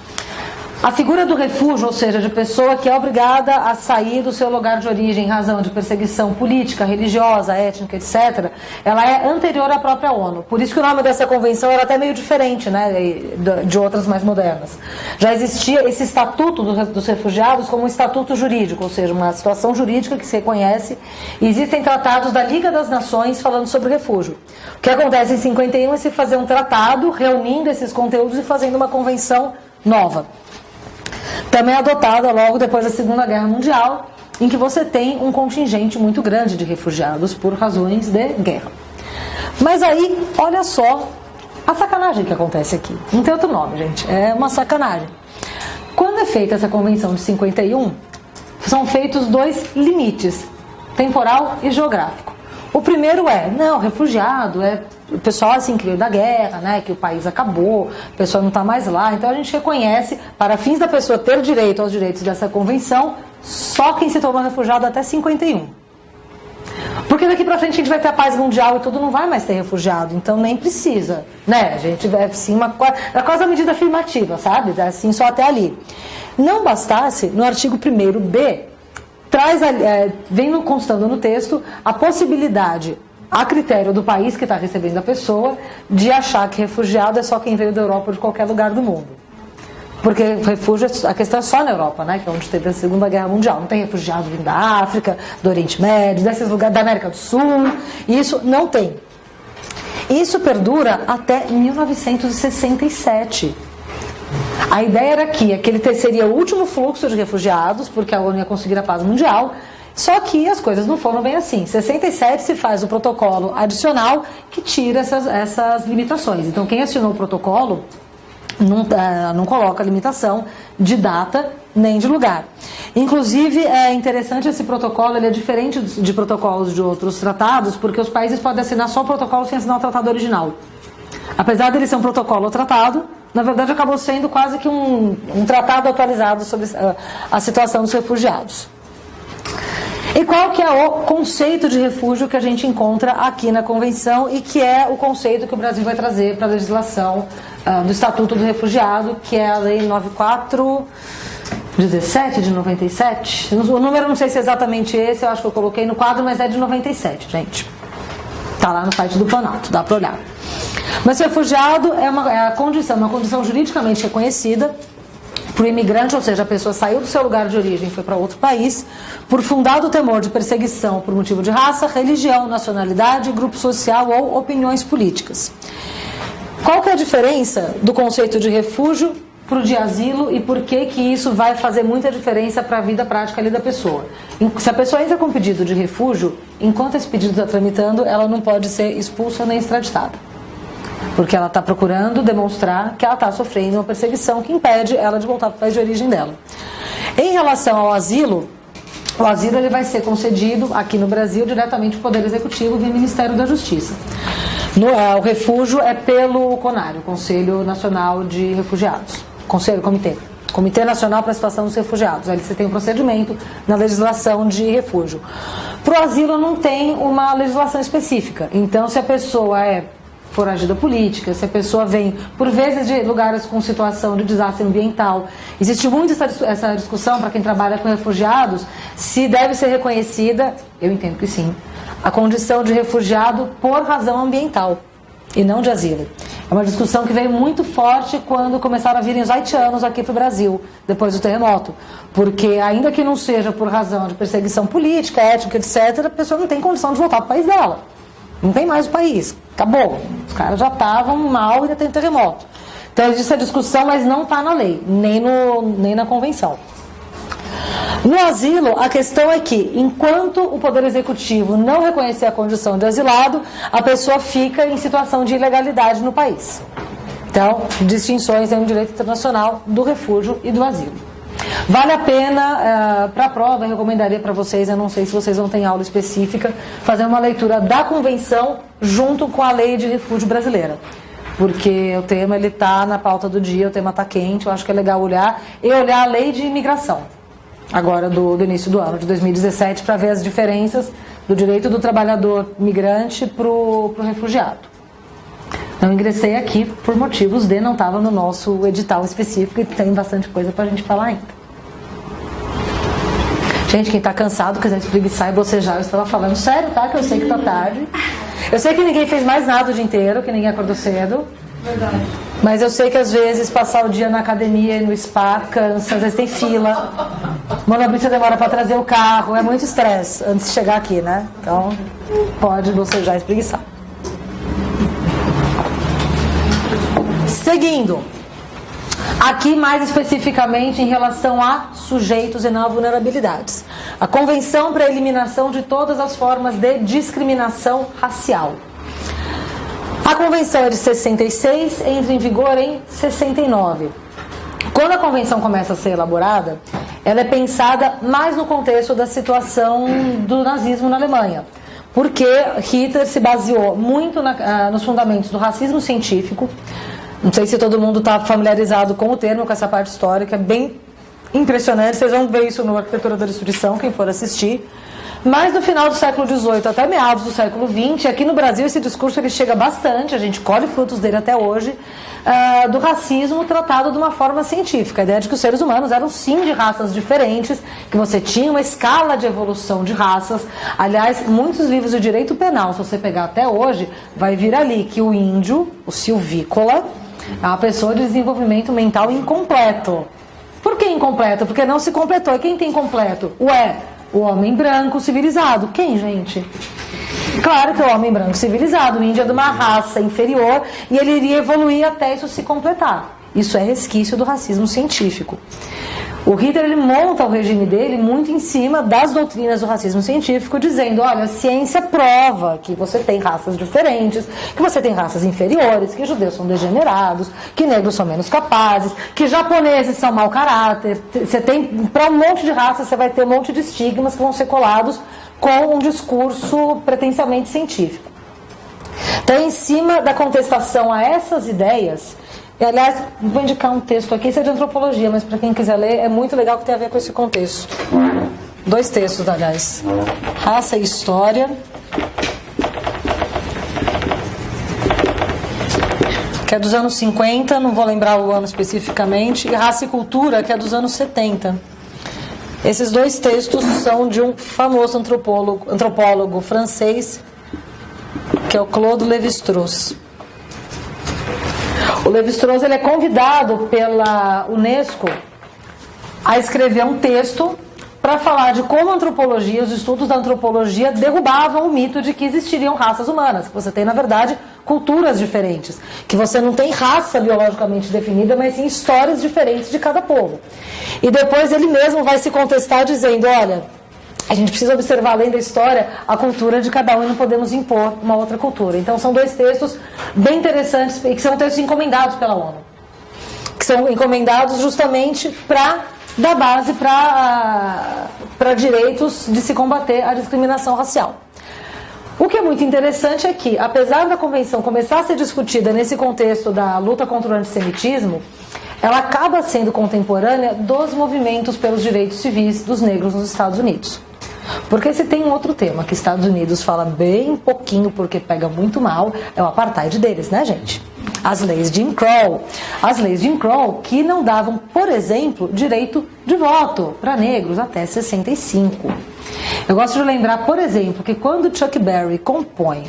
Speaker 1: A figura do refúgio, ou seja, de pessoa que é obrigada a sair do seu lugar de origem em razão de perseguição política, religiosa, étnica, etc., ela é anterior à própria ONU. Por isso que o nome dessa convenção era até meio diferente, né, de outras mais modernas. Já existia esse Estatuto dos Refugiados como um estatuto jurídico, ou seja, uma situação jurídica que se reconhece, e existem tratados da Liga das Nações falando sobre refúgio. O que acontece em 51 é se fazer um tratado reunindo esses conteúdos e fazendo uma convenção nova. Também adotada logo depois da Segunda Guerra Mundial, em que você tem um contingente muito grande de refugiados por razões de guerra. Mas aí, olha só a sacanagem que acontece aqui. Não tem outro nome, gente. É uma sacanagem. Quando é feita essa convenção de 51, são feitos 2 limites, temporal e geográfico. O primeiro refugiado é o pessoal assim que veio da guerra, né, que o país acabou, a pessoa não está mais lá, então a gente reconhece, para fins da pessoa ter direito aos direitos dessa convenção, só quem se tornou refugiado até 51. Porque daqui pra frente a gente vai ter a paz mundial e tudo, não vai mais ter refugiado, então nem precisa, né? A gente vai assim, é quase a medida afirmativa, sabe? Assim, só até ali. Não bastasse, no artigo 1º-B, vem constando no texto a possibilidade, a critério do país que está recebendo a pessoa, de achar que refugiado é só quem veio da Europa ou de qualquer lugar do mundo. Porque refúgio, a questão é só na Europa, né? Que é onde teve a Segunda Guerra Mundial. Não tem refugiado vindo da África, do Oriente Médio, desses lugares da América do Sul. Isso não tem. Isso perdura até 1967. A ideia era que aquele seria o último fluxo de refugiados, porque a ONU ia conseguir a paz mundial. Só que as coisas não foram bem assim. Em 67 se faz o protocolo adicional que tira essas limitações. Então quem assinou o protocolo não coloca limitação de data nem de lugar. Inclusive é interessante esse protocolo, ele é diferente de protocolos de outros tratados, porque os países podem assinar só o protocolo sem assinar o tratado original. Apesar dele ser um protocolo ou tratado, na verdade acabou sendo quase que um tratado atualizado sobre a situação dos refugiados. E qual que é o conceito de refúgio que a gente encontra aqui na Convenção e que é o conceito que o Brasil vai trazer para a legislação do Estatuto do Refugiado, que é a Lei 9417 de 97. O número não sei se é exatamente esse, eu acho que eu coloquei no quadro, mas é de 97, gente. Está lá no site do Planalto, dá para olhar. Mas o refugiado é uma condição juridicamente reconhecida para o imigrante, ou seja, a pessoa saiu do seu lugar de origem e foi para outro país, por fundado temor de perseguição por motivo de raça, religião, nacionalidade, grupo social ou opiniões políticas. Qual que é a diferença do conceito de refúgio para o de asilo e por que isso vai fazer muita diferença para a vida prática ali da pessoa? Se a pessoa entra com pedido de refúgio, enquanto esse pedido está tramitando, ela não pode ser expulsa nem extraditada. Porque ela está procurando demonstrar que ela está sofrendo uma perseguição que impede ela de voltar para o país de origem dela. Em relação ao asilo, o asilo ele vai ser concedido aqui no Brasil diretamente pelo Poder Executivo via Ministério da Justiça. O refúgio é pelo CONAR, o Conselho Nacional de Refugiados. Comitê Nacional para a Situação dos Refugiados. Aí você tem um procedimento na legislação de refúgio. Para o asilo não tem uma legislação específica. Então, se a pessoa é foragida política, se a pessoa vem, por vezes, de lugares com situação de desastre ambiental. Existe muito essa discussão para quem trabalha com refugiados, se deve ser reconhecida, eu entendo que sim, a condição de refugiado por razão ambiental e não de asilo. É uma discussão que veio muito forte quando começaram a virem os haitianos aqui para o Brasil, depois do terremoto. Porque ainda que não seja por razão de perseguição política, étnica, etc., a pessoa não tem condição de voltar para o país dela. Não tem mais o país. Acabou. Os caras já estavam mal e ainda tem terremoto. Então existe essa discussão, mas não está na lei, nem na convenção. No asilo, a questão é que, enquanto o Poder Executivo não reconhecer a condição de asilado, a pessoa fica em situação de ilegalidade no país. Então, distinções em direito internacional do refúgio e do asilo. Vale a pena, para a prova, eu recomendaria para vocês, eu não sei se vocês vão ter aula específica, fazer uma leitura da Convenção junto com a Lei de Refúgio brasileira. Porque o tema está na pauta do dia, o tema está quente, eu acho que é legal olhar. E olhar a Lei de Imigração, agora do início do ano, de 2017, para ver as diferenças do direito do trabalhador migrante para o refugiado. Não ingressei aqui por motivos de não estava no nosso edital específico e tem bastante coisa para a gente falar ainda. Gente, quem está cansado, quiser espreguiçar e bocejar, eu estava falando sério, tá? Que eu sei que está tarde. Eu sei que ninguém fez mais nada o dia inteiro, que ninguém acordou cedo.
Speaker 2: Verdade.
Speaker 1: Mas eu sei que às vezes passar o dia na academia e no spa cansa, às vezes tem fila. Monobrisa demora para trazer o carro, é muito estresse antes de chegar aqui, né? Então, pode bocejar e espreguiçar. Seguindo, aqui mais especificamente em relação a sujeitos e não a vulnerabilidades. a Convenção para a Eliminação de Todas as Formas de Discriminação Racial. A Convenção é de 66, entra em vigor em 69. Quando a Convenção começa a ser elaborada, ela é pensada mais no contexto da situação do nazismo na Alemanha, porque Hitler se baseou muito nos fundamentos do racismo científico. Não sei se todo mundo está familiarizado com o termo, com essa parte histórica, é bem impressionante, vocês vão ver isso no Arquitetura da Destruição, quem for assistir. Mas no final do século XVIII até meados do século XX, aqui no Brasil esse discurso ele chega bastante, a gente colhe frutos dele até hoje, do racismo tratado de uma forma científica. A ideia de que os seres humanos eram sim de raças diferentes, que você tinha uma escala de evolução de raças. Aliás, muitos livros de direito penal, se você pegar até hoje, vai vir ali que o índio, o silvícola, é uma pessoa de desenvolvimento mental incompleto. Por que incompleto? Porque não se completou. E quem tem completo? O homem branco civilizado. Quem, gente? Claro que é o homem branco civilizado. O índio é de uma raça inferior e ele iria evoluir até isso se completar. Isso é resquício do racismo científico. O Hitler ele monta o regime dele muito em cima das doutrinas do racismo científico, dizendo, olha, a ciência prova que você tem raças diferentes, que você tem raças inferiores, que judeus são degenerados, que negros são menos capazes, que japoneses são mau caráter. Você tem, para um monte de raças, você vai ter um monte de estigmas que vão ser colados com um discurso pretensamente científico. Então, em cima da contestação a essas ideias, e, aliás, vou indicar um texto aqui, isso é de antropologia, mas para quem quiser ler, é muito legal que tem a ver com esse contexto. 2 textos, aliás. Raça e História, que é dos anos 50, não vou lembrar o ano especificamente, e Raça e Cultura, que é dos anos 70. Esses 2 textos são de um famoso antropólogo francês, que é o Claude Lévi-Strauss. O Lévi-Strauss ele é convidado pela Unesco a escrever um texto para falar de como a antropologia, os estudos da antropologia derrubavam o mito de que existiriam raças humanas, que você tem, na verdade, culturas diferentes, que você não tem raça biologicamente definida, mas sim histórias diferentes de cada povo. E depois ele mesmo vai se contestar dizendo, olha, a gente precisa observar, além da história, a cultura de cada um e não podemos impor uma outra cultura. Então são 2 textos bem interessantes e que são textos encomendados pela ONU. Que são encomendados justamente para dar base para direitos de se combater a discriminação racial. O que é muito interessante é que, apesar da convenção começar a ser discutida nesse contexto da luta contra o antissemitismo, ela acaba sendo contemporânea dos movimentos pelos direitos civis dos negros nos Estados Unidos. Porque se tem um outro tema que Estados Unidos fala bem pouquinho porque pega muito mal, é o apartheid deles, né, gente? As leis Jim Crow. As leis Jim Crow que não davam, por exemplo, direito de voto para negros até 65. Eu gosto de lembrar, por exemplo, que quando Chuck Berry compõe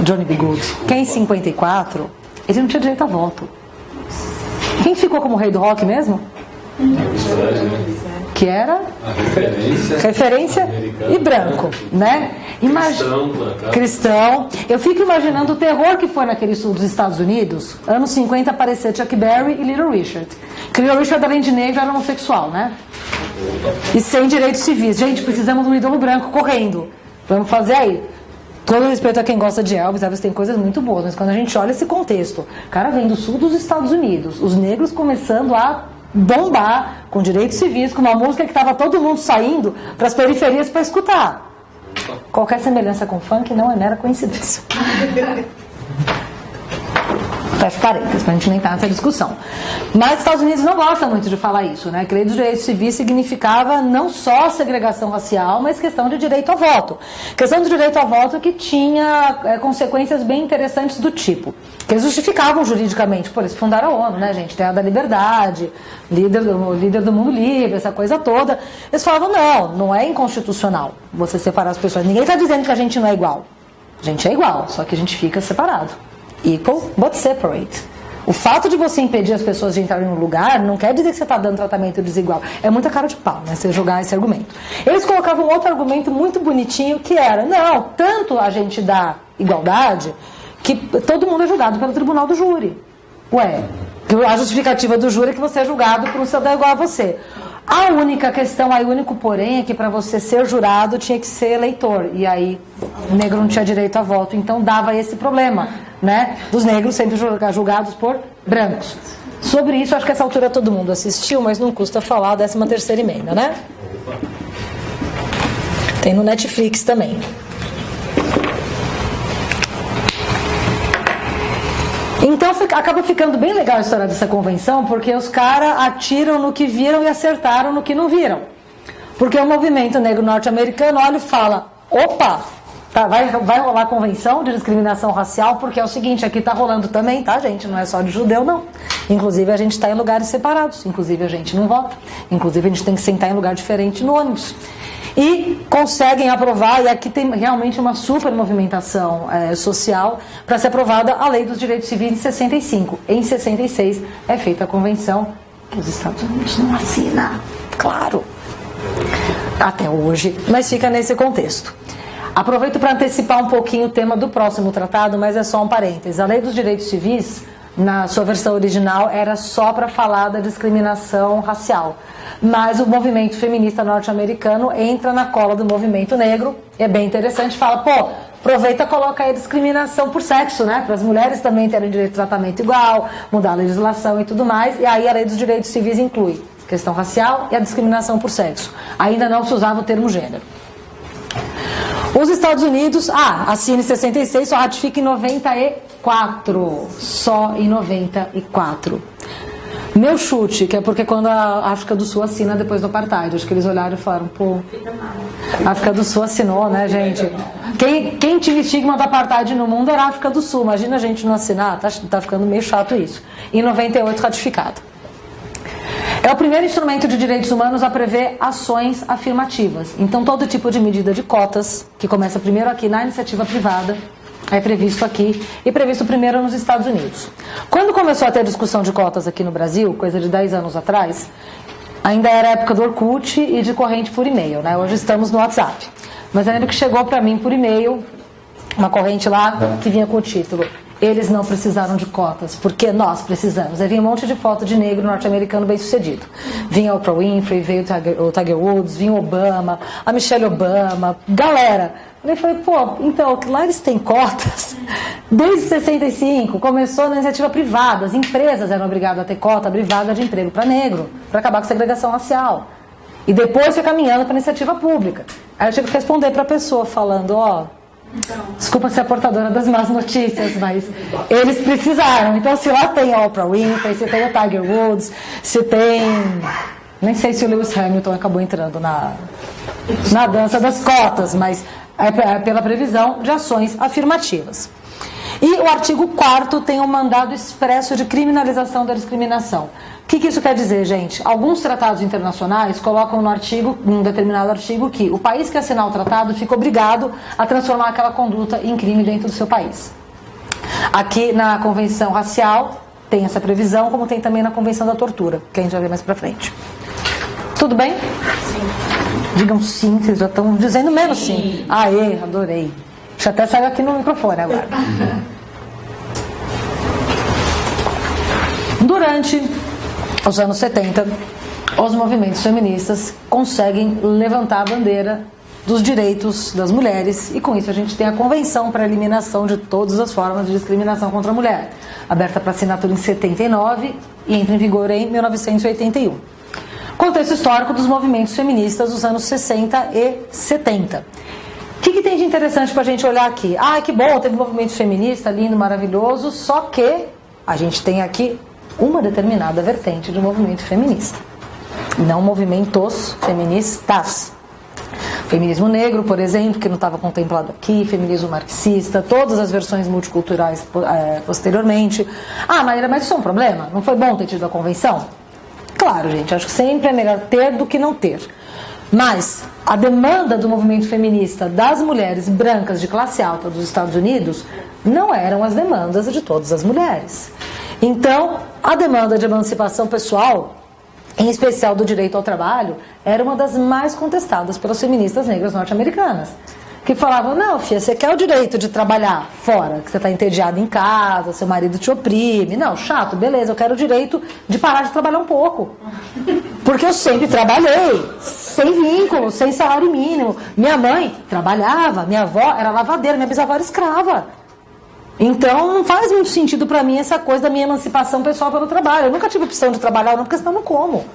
Speaker 1: Johnny B. Good, que é em 54, ele não tinha direito a voto. Quem ficou como rei do rock mesmo? Que era
Speaker 3: a
Speaker 1: referência e branco, né? Cristão. Eu fico imaginando o terror que foi naquele sul dos Estados Unidos, anos 50, aparecer Chuck Berry e Little Richard. Que Little Richard, além de negro, era homossexual, né? E sem direitos civis. Gente, precisamos de um ídolo branco correndo. Vamos fazer aí. Todo respeito a quem gosta de Elvis tem coisas muito boas, mas quando a gente olha esse contexto, o cara vem do sul dos Estados Unidos, os negros começando a bombar com direitos civis, com uma música que estava todo mundo saindo para as periferias para escutar. Qualquer semelhança com funk não é mera coincidência. Fecha parênteses, para a gente nem estar nessa discussão. Mas os Estados Unidos não gostam muito de falar isso, né? Que lei dos direitos civis significava não só segregação racial, mas questão de direito ao voto. Questão de direito ao voto que tinha consequências bem interessantes do tipo, que eles justificavam juridicamente, por isso fundaram a ONU, né, gente? Terra da liberdade, líder do mundo livre, essa coisa toda. Eles falavam, não é inconstitucional você separar as pessoas. Ninguém está dizendo que a gente não é igual. A gente é igual, só que a gente fica separado. Equal, but separate. O fato de você impedir as pessoas de entrarem no lugar não quer dizer que você está dando tratamento desigual. É muita cara de pau, né? Você jogar esse argumento. Eles colocavam outro argumento muito bonitinho que era, não, tanto a gente dá igualdade que todo mundo é julgado pelo tribunal do júri. Ué, a justificativa do júri é que você é julgado por um cidadão igual a você. A única questão, aí o único porém é que para você ser jurado tinha que ser eleitor, e aí o negro não tinha direito a voto, então dava esse problema, né, dos negros sempre julgados por brancos. Sobre isso, acho que essa altura todo mundo assistiu, mas não custa falar a 13ª emenda, né? Tem no Netflix também. Então acaba ficando bem legal a história dessa convenção, porque os caras atiram no que viram e acertaram no que não viram. Porque o movimento negro norte-americano olha e fala, opa, tá, vai rolar convenção de discriminação racial, porque é o seguinte, aqui tá rolando também, tá, gente? Não é só de judeu, não. Inclusive a gente está em lugares separados, inclusive a gente não vota, inclusive a gente tem que sentar em lugar diferente no ônibus. E conseguem aprovar, e aqui tem realmente uma super movimentação social para ser aprovada a Lei dos Direitos Civis em 65. Em 66 é feita a convenção que os Estados Unidos não assinam, claro, até hoje, mas fica nesse contexto. Aproveito para antecipar um pouquinho o tema do próximo tratado, mas é só um parênteses. A Lei dos Direitos Civis, na sua versão original, era só para falar da discriminação racial. Mas o movimento feminista norte-americano entra na cola do movimento negro, é bem interessante, fala, pô, aproveita e coloca aí a discriminação por sexo, né? Para as mulheres também terem direito de tratamento igual, mudar a legislação e tudo mais, e aí a Lei dos Direitos Civis inclui a questão racial e a discriminação por sexo. Ainda não se usava o termo gênero. Os Estados Unidos, assina em 66, só ratifica em 94, só em 94. Meu chute, que é porque quando a África do Sul assina depois do Apartheid, acho que eles olharam e falaram, pô, a África do Sul assinou, né, gente? Quem tinha estigma do Apartheid no mundo era a África do Sul, imagina a gente não assinar, tá ficando meio chato isso. Em 98, ratificado. É o primeiro instrumento de direitos humanos a prever ações afirmativas. Então, todo tipo de medida de cotas, que começa primeiro aqui na iniciativa privada, é previsto aqui e previsto primeiro nos Estados Unidos. Quando começou a ter discussão de cotas aqui no Brasil, coisa de 10 anos atrás, ainda era a época do Orkut e de corrente por e-mail, né? Hoje estamos no WhatsApp. Mas eu lembro que chegou para mim por e-mail uma corrente lá que vinha com o título: eles não precisaram de cotas, porque nós precisamos. Aí vinha um monte de foto de negro norte-americano bem-sucedido. Vinha Oprah Winfrey, veio o Tiger Woods, vinha o Obama, a Michelle Obama, galera. Eu falei, pô, então, lá eles têm cotas desde 65, começou na iniciativa privada, as empresas eram obrigadas a ter cota, abrir vaga de emprego para negro, para acabar com a segregação racial. E depois foi caminhando para a iniciativa pública. Aí eu tive que responder para a pessoa falando, desculpa ser a portadora das más notícias, mas eles precisaram. Então, se lá tem Oprah Winfrey, se tem o Tiger Woods, se tem... Nem sei se o Lewis Hamilton acabou entrando na dança das cotas, mas é pela previsão de ações afirmativas. E o artigo 4º tem um mandado expresso de criminalização da discriminação. O que isso quer dizer, gente? Alguns tratados internacionais colocam num determinado artigo, que o país que assinar o tratado fica obrigado a transformar aquela conduta em crime dentro do seu país. Aqui na Convenção Racial tem essa previsão, como tem também na Convenção da Tortura, que a gente vai ver mais pra frente. Tudo bem? Sim. Digam sim, vocês já estão dizendo menos sim. Aê, adorei. Deixa eu até sair aqui no microfone agora. Durante os anos 70, os movimentos feministas conseguem levantar a bandeira dos direitos das mulheres, e com isso a gente tem a Convenção para a Eliminação de Todas as Formas de Discriminação contra a Mulher, aberta para assinatura em 79 e entra em vigor em 1981. Contexto histórico dos movimentos feministas dos anos 60 e 70. O que tem de interessante para a gente olhar aqui? Que bom, teve um movimento feminista lindo, maravilhoso, só que a gente tem aqui uma determinada vertente do movimento feminista, não movimentos feministas. Feminismo negro, por exemplo, que não estava contemplado aqui, feminismo marxista, todas as versões multiculturais posteriormente. Mas isso é um problema? Não foi bom ter tido a convenção? Claro, gente, acho que sempre é melhor ter do que não ter. Mas a demanda do movimento feminista das mulheres brancas de classe alta dos Estados Unidos não eram as demandas de todas as mulheres. Então, a demanda de emancipação pessoal, em especial do direito ao trabalho, era uma das mais contestadas pelas feministas negras norte-americanas. que falavam, não, filha, você quer o direito de trabalhar fora, que você está entediada em casa, seu marido te oprime. Não, chato, beleza, eu quero o direito de parar de trabalhar um pouco. Porque eu sempre trabalhei, sem vínculo, sem salário mínimo. Minha mãe trabalhava, minha avó era lavadeira, minha bisavó era escrava. Então não faz muito sentido para mim essa coisa da minha emancipação pessoal pelo trabalho. Eu nunca tive opção de trabalhar, não, porque senão não como.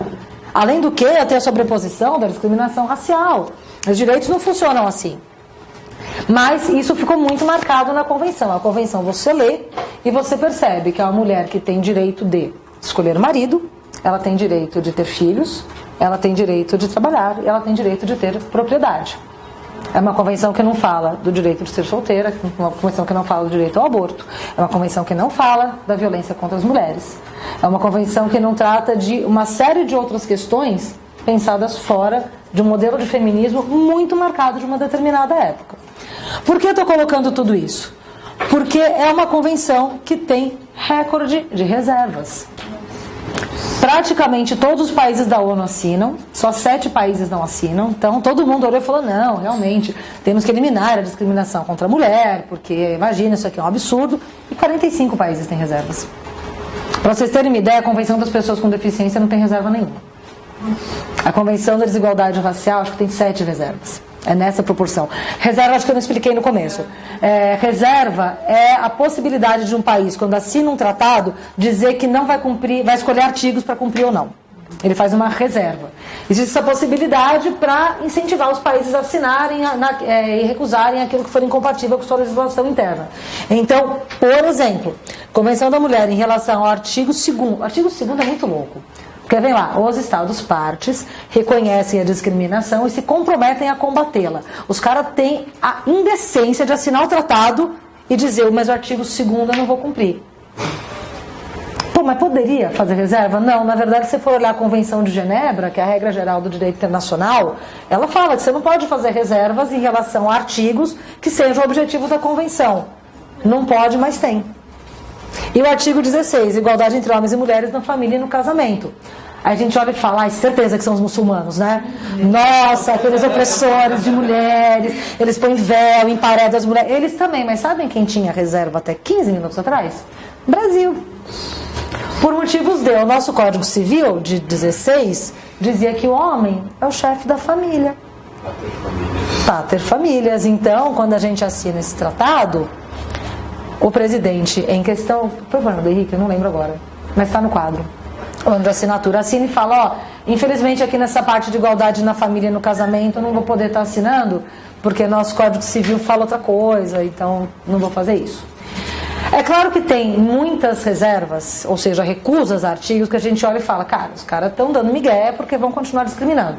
Speaker 1: Além do que, eu tenho a sobreposição da discriminação racial. Os direitos não funcionam assim. Mas isso ficou muito marcado na convenção. A convenção você lê e você percebe que é uma mulher que tem direito de escolher marido, ela tem direito de ter filhos, ela tem direito de trabalhar e ela tem direito de ter propriedade. É uma convenção que não fala do direito de ser solteira, é uma convenção que não fala do direito ao aborto, é uma convenção que não fala da violência contra as mulheres. É uma convenção que não trata de uma série de outras questões pensadas fora de um modelo de feminismo muito marcado de uma determinada época. Por que eu estou colocando tudo isso? Porque é uma convenção que tem recorde de reservas. Praticamente todos os países da ONU assinam, só 7 países não assinam. Então todo mundo olhou e falou, não, realmente, temos que eliminar a discriminação contra a mulher, porque, imagina, isso aqui é um absurdo. E 45 países têm reservas. Para vocês terem uma ideia, a Convenção das Pessoas com Deficiência não tem reserva nenhuma. A Convenção da Desigualdade Racial, acho que tem 7 reservas. É nessa proporção. Reserva, acho que eu não expliquei no começo. Reserva é a possibilidade de um país, quando assina um tratado, dizer que não vai cumprir, vai escolher artigos para cumprir ou não. Ele faz uma reserva. Existe essa possibilidade para incentivar os países a assinarem e recusarem aquilo que for incompatível com sua legislação interna. Então, por exemplo, Convenção da Mulher em relação ao artigo 2º. O artigo 2º é muito louco. Porque vem lá, os Estados partes reconhecem a discriminação e se comprometem a combatê-la. Os caras têm a indecência de assinar o tratado e dizer, mas o artigo 2º eu não vou cumprir. Pô, mas poderia fazer reserva? Não, na verdade, se você for olhar a Convenção de Genebra, que é a regra geral do direito internacional, ela fala que você não pode fazer reservas em relação a artigos que sejam o objetivo da Convenção. Não pode, mas tem. E o artigo 16, igualdade entre homens e mulheres na família e no casamento. Aí a gente olha e fala, certeza que são os muçulmanos, né? Nossa, aqueles opressores de mulheres, eles põem véu, emparedam as mulheres. Eles também, mas sabem quem tinha reserva até 15 minutos atrás? Brasil. Por motivos de, o nosso Código Civil, de 16, dizia que o homem é o chefe da família. Pater famílias. Então, quando a gente assina esse tratado, o presidente em questão, por favor, Henrique, eu não lembro agora, mas está no quadro, onde a assinatura assina e fala, infelizmente aqui nessa parte de igualdade na família e no casamento eu não vou poder estar assinando, porque nosso Código Civil fala outra coisa, então não vou fazer isso. É claro que tem muitas reservas, ou seja, recusas a artigos que a gente olha e fala, cara, os caras estão dando migué porque vão continuar discriminando.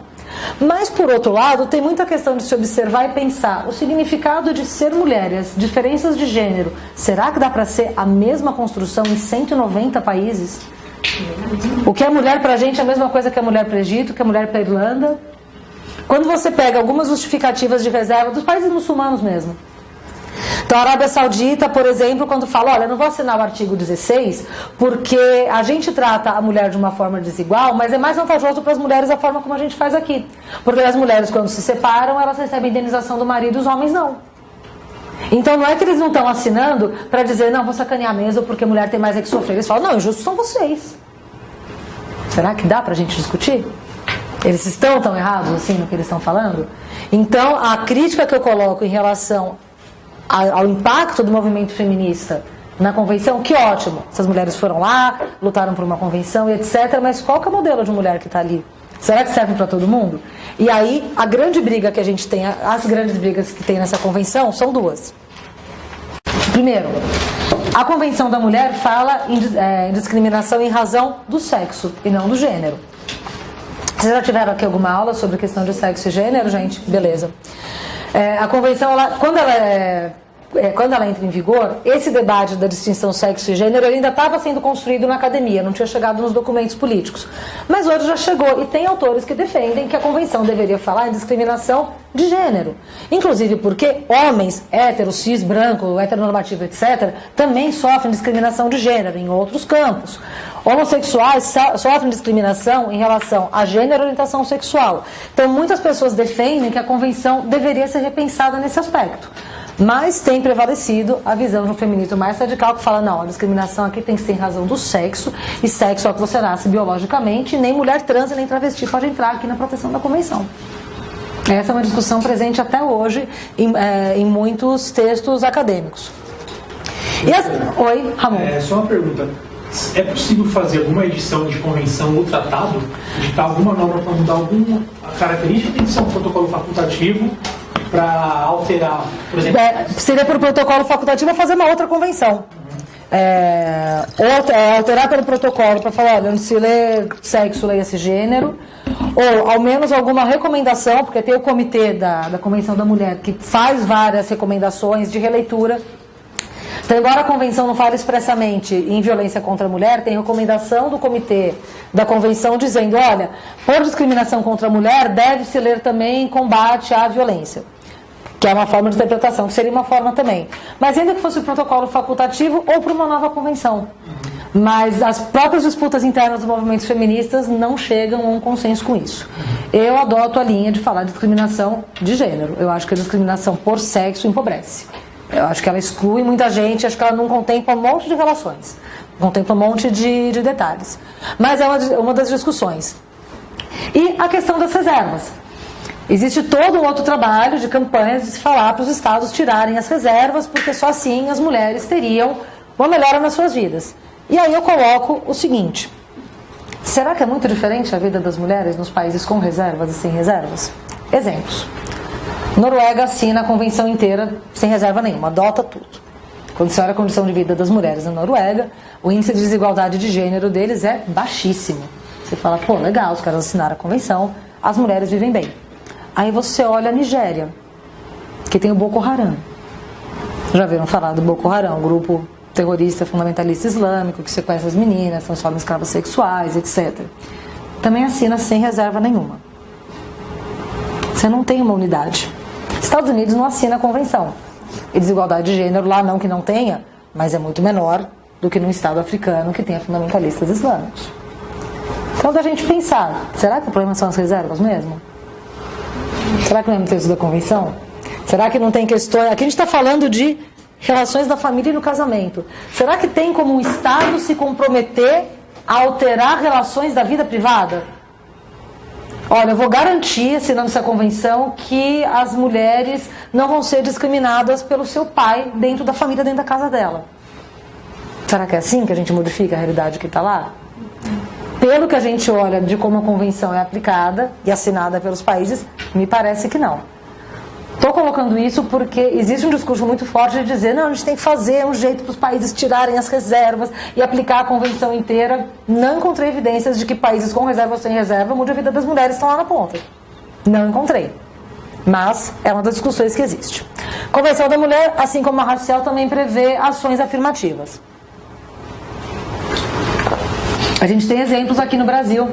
Speaker 1: Mas, por outro lado, tem muita questão de se observar e pensar o significado de ser mulher, as diferenças de gênero. Será que dá para ser a mesma construção em 190 países? O que é mulher pra gente é a mesma coisa que é mulher para o Egito, que é mulher para a Irlanda. Quando você pega algumas justificativas de reserva dos países muçulmanos mesmo. Então a Arábia Saudita, por exemplo, quando fala, olha, não vou assinar o artigo 16 porque a gente trata a mulher de uma forma desigual, mas é mais vantajoso para as mulheres a forma como a gente faz aqui. Porque as mulheres, quando se separam, elas recebem indenização do marido e os homens não. Então não é que eles não estão assinando para dizer, não, vou sacanear mesmo porque a mulher tem mais é que sofrer. Eles falam, não, injustos são vocês. Será que dá para a gente discutir? Eles estão tão errados assim no que eles estão falando? Então a crítica que eu coloco em relação ao impacto do movimento feminista na convenção, que ótimo, essas mulheres foram lá, lutaram por uma convenção e etc, mas qual que é o modelo de mulher que está ali? Será que serve para todo mundo? E aí, a grande briga que a gente tem, as grandes brigas que tem nessa convenção são duas. Primeiro, a Convenção da Mulher fala em discriminação em razão do sexo e não do gênero. Vocês já tiveram aqui alguma aula sobre a questão de sexo e gênero, gente? Beleza. A convenção, quando ela é quando ela entra em vigor, esse debate da distinção sexo e gênero ele ainda estava sendo construído na academia, não tinha chegado nos documentos políticos. Mas hoje já chegou, e tem autores que defendem que a Convenção deveria falar em discriminação de gênero. Inclusive porque homens héteros, cis, branco, heteronormativo, etc., também sofrem discriminação de gênero em outros campos. Homossexuais sofrem discriminação em relação a gênero e orientação sexual. Então, muitas pessoas defendem que a Convenção deveria ser repensada nesse aspecto. Mas tem prevalecido a visão de um feminismo mais radical que fala, não, a discriminação aqui tem que ser em razão do sexo, e sexo é o que você nasce biologicamente, e nem mulher trans e nem travesti pode entrar aqui na proteção da Convenção. Essa é uma discussão presente até hoje em muitos textos acadêmicos. Oi, Ramon.
Speaker 3: Só uma pergunta. É possível fazer alguma edição de convenção ou tratado, editar alguma norma para mudar alguma característica? Tem que ser um protocolo facultativo para alterar, por exemplo...
Speaker 1: Seria para o protocolo facultativo fazer uma outra convenção. Alterar pelo protocolo para falar, olha, onde se lê sexo, leia-se gênero, ou ao menos alguma recomendação, porque tem o comitê da Convenção da Mulher que faz várias recomendações de releitura. Então, embora a Convenção não fale expressamente em violência contra a mulher, tem recomendação do comitê da Convenção dizendo, olha, por discriminação contra a mulher, deve-se ler também combate à violência, que é uma forma de interpretação, que seria uma forma também. Mas ainda que fosse o protocolo facultativo ou para uma nova convenção. Mas as próprias disputas internas dos movimentos feministas não chegam a um consenso com isso. Eu adoto a linha de falar de discriminação de gênero. Eu acho que a discriminação por sexo empobrece. Eu acho que ela exclui muita gente, acho que ela não contempla um monte de relações, contempla um monte de detalhes. Mas é uma das discussões. E a questão das reservas. Existe todo um outro trabalho de campanhas de se falar para os estados tirarem as reservas, porque só assim as mulheres teriam uma melhora nas suas vidas. E aí eu coloco o seguinte: será que é muito diferente a vida das mulheres nos países com reservas e sem reservas? Exemplos. Noruega assina a convenção inteira sem reserva nenhuma, adota tudo. Quando você olha a condição de vida das mulheres na Noruega, o índice de desigualdade de gênero deles é baixíssimo. Você fala, pô, legal, os caras assinaram a convenção, as mulheres vivem bem. Aí você olha a Nigéria, que tem o Boko Haram. Já viram falar do Boko Haram, um grupo terrorista fundamentalista islâmico que sequestra as meninas, transforma em escravas sexuais, etc. Também assina sem reserva nenhuma. Você não tem uma unidade. Estados Unidos não assina a convenção. E desigualdade de gênero lá não que não tenha, mas é muito menor do que num estado africano que tenha fundamentalistas islâmicos. Então, da gente pensar, será que o problema são as reservas mesmo? Será que não é no texto da convenção? Será que não tem questões... Aqui a gente está falando de relações da família e no casamento. Será que tem como o Estado se comprometer a alterar relações da vida privada? Olha, eu vou garantir, assinando essa convenção, que as mulheres não vão ser discriminadas pelo seu pai dentro da família, dentro da casa dela. Será que é assim que a gente modifica a realidade que está lá? Pelo que a gente olha de como a convenção é aplicada e assinada pelos países, me parece que não. Estou colocando isso porque existe um discurso muito forte de dizer, não, a gente tem que fazer um jeito para os países tirarem as reservas e aplicar a convenção inteira. Não encontrei evidências de que países com reserva ou sem reserva mude a vida das mulheres que estão lá na ponta. Não encontrei. Mas é uma das discussões que existe. Convenção da Mulher, assim como a racial, também prevê ações afirmativas. A gente tem exemplos aqui no Brasil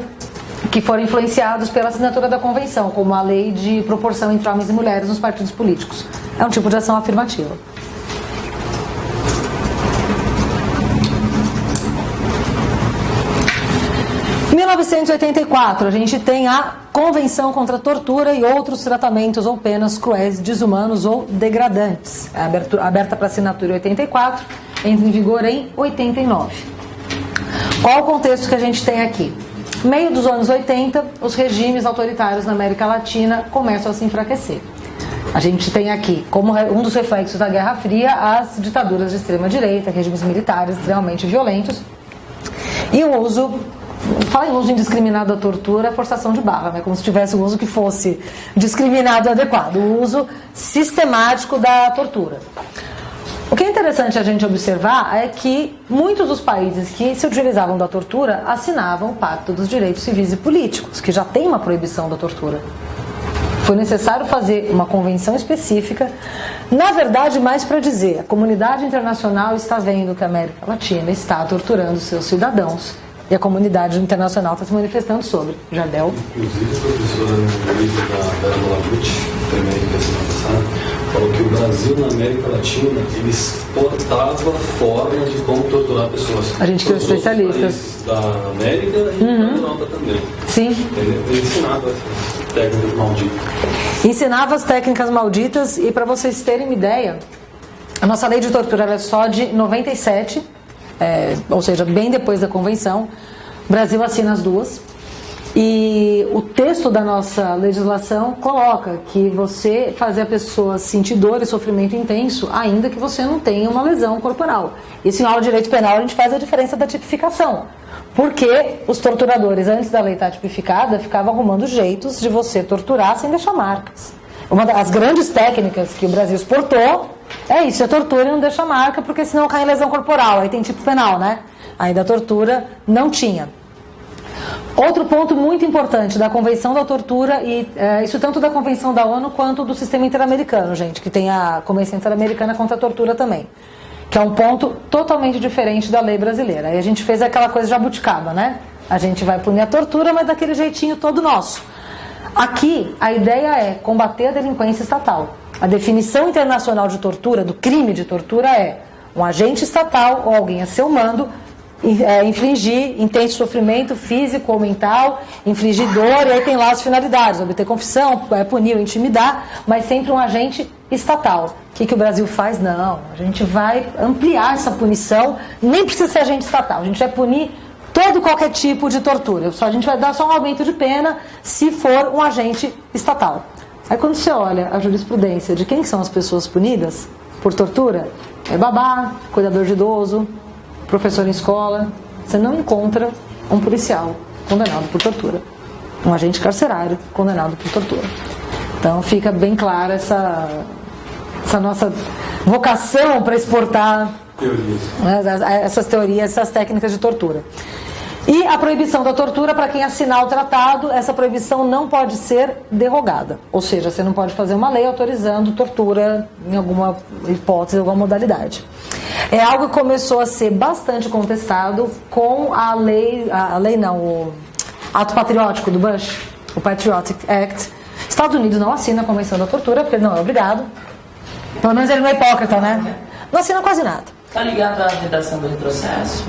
Speaker 1: que foram influenciados pela assinatura da convenção, como a lei de proporção entre homens e mulheres nos partidos políticos. É um tipo de ação afirmativa. Em 1984, a gente tem a Convenção contra a Tortura e outros tratamentos ou penas cruéis, desumanos ou degradantes. É aberta para assinatura em 84, entra em vigor em 89. Qual o contexto que a gente tem aqui? Meio dos anos 80, os regimes autoritários na América Latina começam a se enfraquecer. A gente tem aqui, como um dos reflexos da Guerra Fria, as ditaduras de extrema-direita, regimes militares extremamente violentos, e o uso, fala em uso indiscriminado da tortura, forçação de barra, né? Como se tivesse um uso que fosse discriminado e adequado, o uso sistemático da tortura. O que é interessante a gente observar é que muitos dos países que se utilizavam da tortura assinavam o Pacto dos Direitos Civis e Políticos, que já tem uma proibição da tortura. Foi necessário fazer uma convenção específica, na verdade, mais para dizer, a comunidade internacional está vendo que a América Latina está torturando seus cidadãos e a comunidade internacional está se manifestando sobre. Jardel.
Speaker 4: Inclusive, a professora Luísa da Vera Malaguti, também da semana passada, falou que o Brasil, na América Latina, ele exportava formas de como torturar pessoas.
Speaker 1: A gente criou especialistas
Speaker 4: da América e da Europa também.
Speaker 1: Sim.
Speaker 4: Ele ensinava essas técnicas malditas.
Speaker 1: Ensinava as técnicas malditas e, para vocês terem uma ideia, a nossa lei de tortura é só de 97, ou seja, bem depois da convenção. O Brasil assina as duas. E o texto da nossa legislação coloca que você fazer a pessoa sentir dor e sofrimento intenso, ainda que você não tenha uma lesão corporal. Isso em aula de direito penal a gente faz a diferença da tipificação. Porque os torturadores, antes da lei estar tipificada, ficavam arrumando jeitos de você torturar sem deixar marcas. Uma das grandes técnicas que o Brasil exportou é isso, é tortura e não deixa marca, porque senão cai em lesão corporal, aí tem tipo penal, né? Aí da tortura não tinha. Outro ponto muito importante da Convenção da Tortura, e isso tanto da Convenção da ONU quanto do Sistema Interamericano, gente, que tem a Convenção Interamericana contra a Tortura também, que é um ponto totalmente diferente da lei brasileira. Aí a gente fez aquela coisa jabuticaba, né? A gente vai punir a tortura, mas daquele jeitinho todo nosso. Aqui, a ideia é combater a delinquência estatal. A definição internacional de tortura, do crime de tortura, é um agente estatal ou alguém a seu mando infligir intenso sofrimento físico ou mental, infligir dor, e aí tem lá as finalidades, obter confissão, punir ou intimidar, mas sempre um agente estatal. O que o Brasil faz? Não, a gente vai ampliar essa punição, nem precisa ser agente estatal, a gente vai punir todo qualquer tipo de tortura, a gente vai dar só um aumento de pena se for um agente estatal. Aí quando você olha a jurisprudência de quem são as pessoas punidas por tortura, é babá, cuidador de idoso, professor em escola, você não encontra um policial condenado por tortura, um agente carcerário condenado por tortura. Então fica bem clara essa nossa vocação para exportar essas teorias, essas técnicas de tortura. E a proibição da tortura, para quem assinar o tratado, essa proibição não pode ser derrogada. Ou seja, você não pode fazer uma lei autorizando tortura em alguma hipótese, alguma modalidade. É algo que começou a ser bastante contestado com o ato patriótico do Bush, o Patriotic Act. Estados Unidos não assina a Convenção da Tortura, porque ele não é obrigado. Pelo menos ele não é hipócrita, né? Não assina quase nada.
Speaker 5: Está ligado à redação do retrocesso?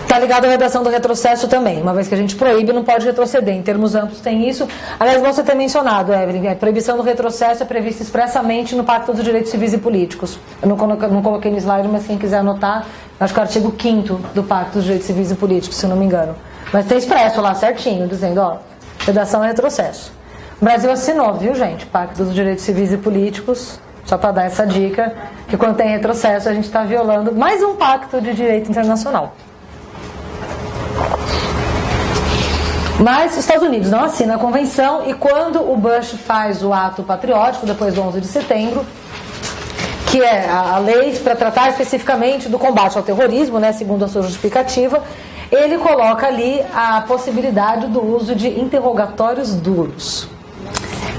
Speaker 1: Está ligado à redação do retrocesso também. Uma vez que a gente proíbe, não pode retroceder. Em termos amplos tem isso. Aliás, você ter mencionado, Evelyn, a proibição do retrocesso é prevista expressamente no Pacto dos Direitos Civis e Políticos. Eu não coloquei no slide, mas quem quiser anotar, acho que é o artigo 5º do Pacto dos Direitos Civis e Políticos, se eu não me engano. Mas tem expresso lá certinho, dizendo, ó, redação é retrocesso. O Brasil assinou, viu, gente? Pacto dos Direitos Civis e Políticos. Só para dar essa dica, que quando tem retrocesso a gente está violando mais um pacto de direito internacional. Mas os Estados Unidos não assinam a convenção, e quando o Bush faz o ato patriótico, depois do 11 de setembro, que é a lei para tratar especificamente do combate ao terrorismo, né, segundo a sua justificativa, ele coloca ali a possibilidade do uso de interrogatórios duros.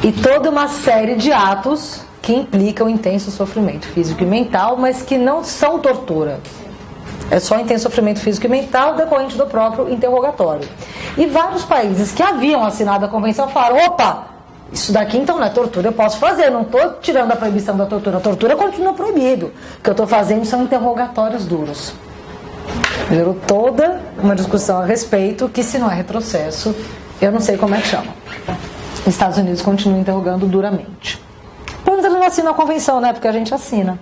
Speaker 1: E toda uma série de atos que implicam intenso sofrimento físico e mental, mas que não são tortura. É só intenso sofrimento físico e mental decorrente do próprio interrogatório. E vários países que haviam assinado a convenção falaram, opa, isso daqui então não é tortura, eu posso fazer, não estou tirando a proibição da tortura, a tortura continua proibido. O que eu estou fazendo são interrogatórios duros. Gerou toda uma discussão a respeito, que se não é retrocesso, eu não sei como é que chama. Os Estados Unidos continuam interrogando duramente. Pelo menos eles não assinam a convenção, né? Porque a gente assina.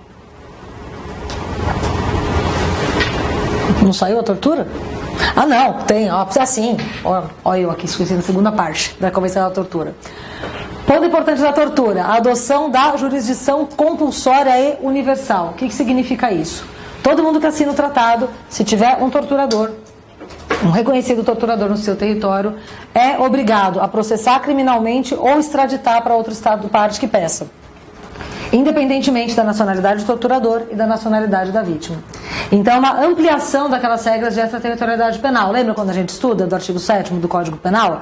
Speaker 1: Não saiu a tortura? Ah, não, tem, ó, assim. Ó, eu aqui esqueci a segunda parte da Convenção da Tortura. Ponto importante da tortura: a adoção da jurisdição compulsória e universal. O que significa isso? Todo mundo que assina o tratado, se tiver um torturador, um reconhecido torturador no seu território, é obrigado a processar criminalmente ou extraditar para outro estado parte que peça, independentemente da nacionalidade do torturador e da nacionalidade da vítima. Então, uma ampliação daquelas regras de extraterritorialidade penal. Lembra quando a gente estuda do artigo 7º do Código Penal?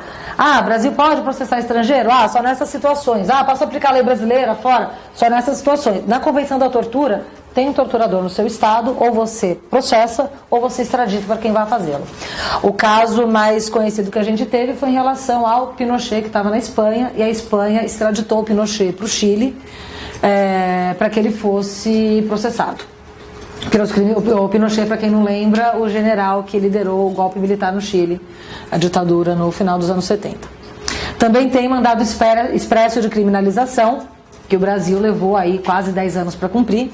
Speaker 1: Brasil pode processar estrangeiro? Só nessas situações. Posso aplicar a lei brasileira fora? Só nessas situações. Na Convenção da Tortura, tem um torturador no seu estado, ou você processa, ou você extradita para quem vai fazê-lo. O caso mais conhecido que a gente teve foi em relação ao Pinochet, que estava na Espanha, e a Espanha extraditou o Pinochet para o Chile, para que ele fosse processado. O Pinochet, para quem não lembra, o general que liderou o golpe militar no Chile, a ditadura no final dos anos 70. Também tem mandado expresso de criminalização, que o Brasil levou aí quase 10 anos para cumprir.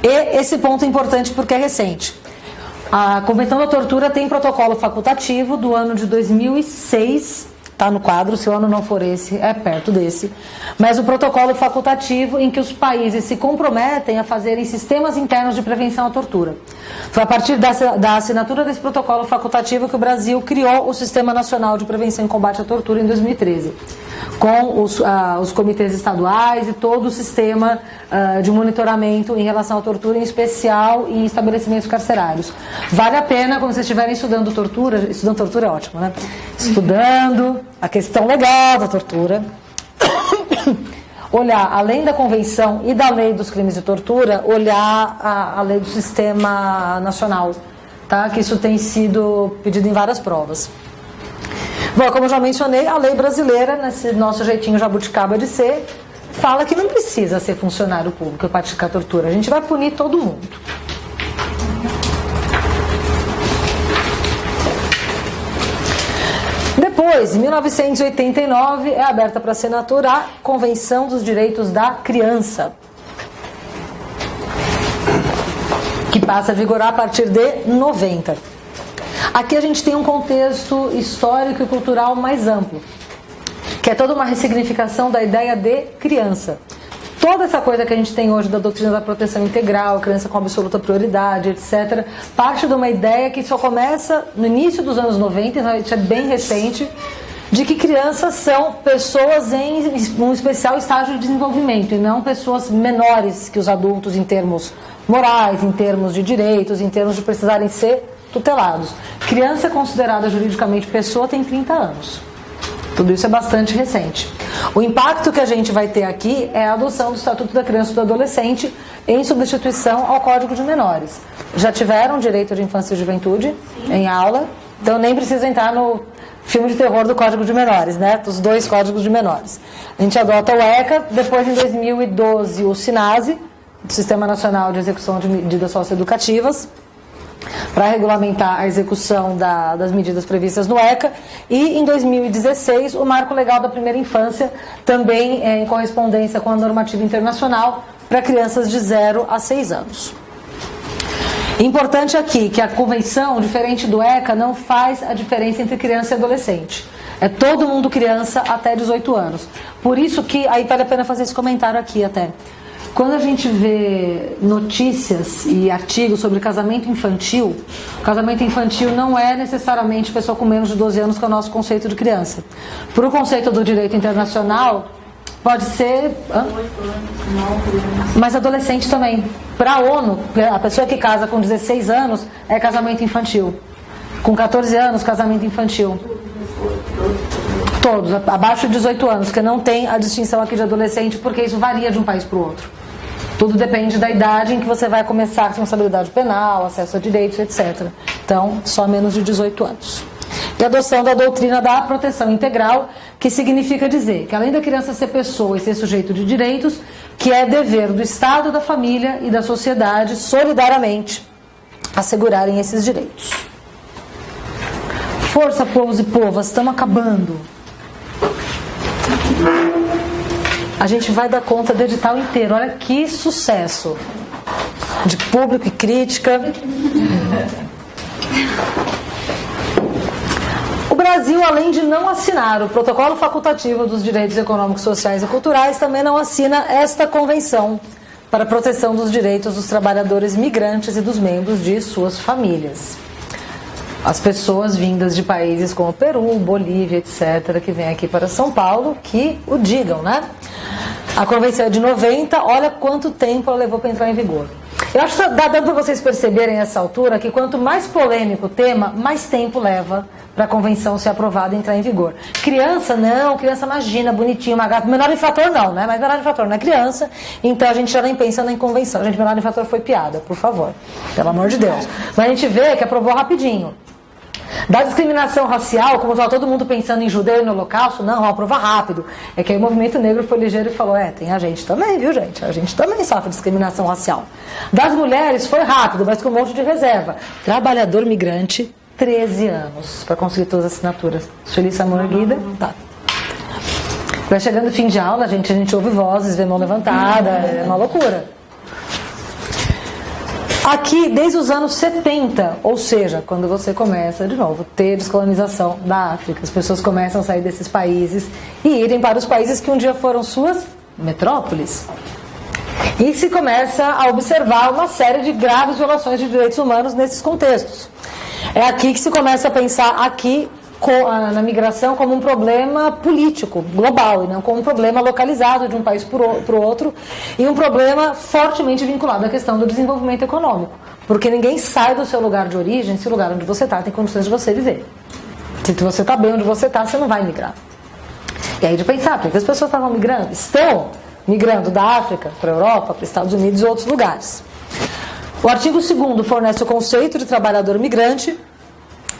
Speaker 1: E esse ponto é importante porque é recente. A Convenção da Tortura tem protocolo facultativo do ano de 2006, está no quadro, se o ano não for esse, é perto desse. Mas o protocolo facultativo em que os países se comprometem a fazerem sistemas internos de prevenção à tortura. Foi a partir da assinatura desse protocolo facultativo que o Brasil criou o Sistema Nacional de Prevenção e Combate à Tortura em 2013, com os comitês estaduais e todo o sistema de monitoramento em relação à tortura, em especial em estabelecimentos carcerários. Vale a pena, quando vocês estiverem estudando tortura é ótimo, né? Estudando a questão legal da tortura, olhar, além da Convenção e da Lei dos Crimes de Tortura, olhar a Lei do Sistema Nacional, tá? Que isso tem sido pedido em várias provas. Bom, como eu já mencionei, a lei brasileira, nesse nosso jeitinho jabuticaba de ser, fala que não precisa ser funcionário público para praticar tortura. A gente vai punir todo mundo. Depois, em 1989, é aberta para assinatura a Convenção dos Direitos da Criança, que passa a vigorar a partir de 90. Aqui a gente tem um contexto histórico e cultural mais amplo, que é toda uma ressignificação da ideia de criança. Toda essa coisa que a gente tem hoje da doutrina da proteção integral, criança com absoluta prioridade, etc., parte de uma ideia que só começa no início dos anos 90, então isso é bem recente, de que crianças são pessoas em um especial estágio de desenvolvimento e não pessoas menores que os adultos em termos morais, em termos de direitos, em termos de precisarem ser tutelados. Criança considerada juridicamente pessoa tem 30 anos. Tudo isso é bastante recente. O impacto que a gente vai ter aqui é a adoção do Estatuto da Criança e do Adolescente em substituição ao Código de Menores. Já tiveram direito de infância e juventude em aula, então nem precisa entrar no filme de terror do Código de Menores, né? Dos 2 Códigos de Menores. A gente adota o ECA, depois em 2012 o SINASE, Sistema Nacional de Execução de Medidas Socioeducativas, para regulamentar a execução das medidas previstas no ECA, e em 2016 o Marco Legal da Primeira Infância, também em correspondência com a normativa internacional, para crianças de 0 a 6 anos. Importante aqui que a Convenção, diferente do ECA, não faz a diferença entre criança e adolescente. É todo mundo criança até 18 anos. Por isso que, aí vale a pena fazer esse comentário aqui até. Quando a gente vê notícias e artigos sobre casamento infantil não é necessariamente pessoa com menos de 12 anos, que é o nosso conceito de criança. Por o conceito do direito internacional, pode ser... Mas adolescente também. Para a ONU, a pessoa que casa com 16 anos é casamento infantil. Com 14 anos, casamento infantil. Todos, abaixo de 18 anos, que não tem a distinção aqui de adolescente, porque isso varia de um país para o outro. Tudo depende da idade em que você vai começar a responsabilidade penal, acesso a direitos, etc. Então, só menos de 18 anos. E a adoção da doutrina da proteção integral, que significa dizer que, além da criança ser pessoa e ser sujeito de direitos, que é dever do Estado, da família e da sociedade, solidariamente, assegurarem esses direitos. Força, povos e povas, estamos acabando. A gente vai dar conta do edital inteiro. Olha que sucesso de público e crítica. O Brasil, além de não assinar o Protocolo Facultativo dos Direitos Econômicos, Sociais e Culturais, também não assina esta Convenção para a proteção dos direitos dos trabalhadores migrantes e dos membros de suas famílias. As pessoas vindas de países como Peru, Bolívia, etc., que vêm aqui para São Paulo, que o digam, né? A Convenção é de 90, olha quanto tempo ela levou para entrar em vigor. Eu acho que dá dando para vocês perceberem nessa altura que quanto mais polêmico o tema, mais tempo leva para a convenção ser aprovada e entrar em vigor. Criança, não, criança imagina, bonitinho, uma gata. Menor infrator não, né? Mas menor infrator não é criança, então a gente já nem pensa em convenção. Gente, menor infrator foi piada, por favor. Pelo amor de Deus. Mas a gente vê que aprovou rapidinho. Da discriminação racial, como estava todo mundo pensando em judeu e no holocausto, não, vamos aprovar rápido. É que aí o movimento negro foi ligeiro e falou, tem a gente também, viu gente? A gente também sofre discriminação racial. Das mulheres foi rápido, mas com um monte de reserva. Trabalhador migrante, 13 anos para conseguir todas as assinaturas. Sueli Samorguida, tá. Vai chegando o fim de aula, a gente ouve vozes, vê mão levantada, é uma loucura. Aqui, desde os anos 70, ou seja, quando você começa, de novo, ter descolonização da África, as pessoas começam a sair desses países e irem para os países que um dia foram suas metrópoles. E se começa a observar uma série de graves violações de direitos humanos nesses contextos. É aqui que se começa a pensar na migração como um problema político, global, e não como um problema localizado de um país para o outro, e um problema fortemente vinculado à questão do desenvolvimento econômico. Porque ninguém sai do seu lugar de origem se o lugar onde você está tem condições de você viver. Se você está bem onde você está, você não vai migrar. E aí de pensar, por que as pessoas estavam migrando? Estão migrando da África para a Europa, para os Estados Unidos e outros lugares. O artigo 2º fornece o conceito de trabalhador migrante,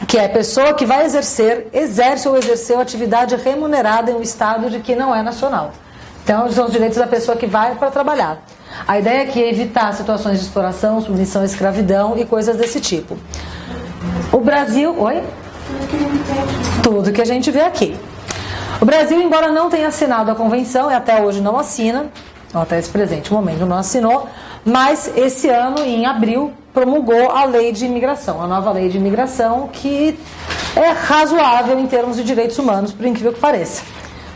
Speaker 1: que é a pessoa que vai exerce ou exerceu atividade remunerada em um estado de que não é nacional. Então, são os direitos da pessoa que vai para trabalhar. A ideia aqui é evitar situações de exploração, submissão à escravidão e coisas desse tipo. O Brasil... Oi? Tudo que a gente vê aqui. O Brasil, embora não tenha assinado a convenção, e até hoje não assina, até esse presente momento não assinou, mas esse ano, em abril, promulgou a lei de imigração, a nova lei de imigração, que é razoável em termos de direitos humanos, por incrível que pareça.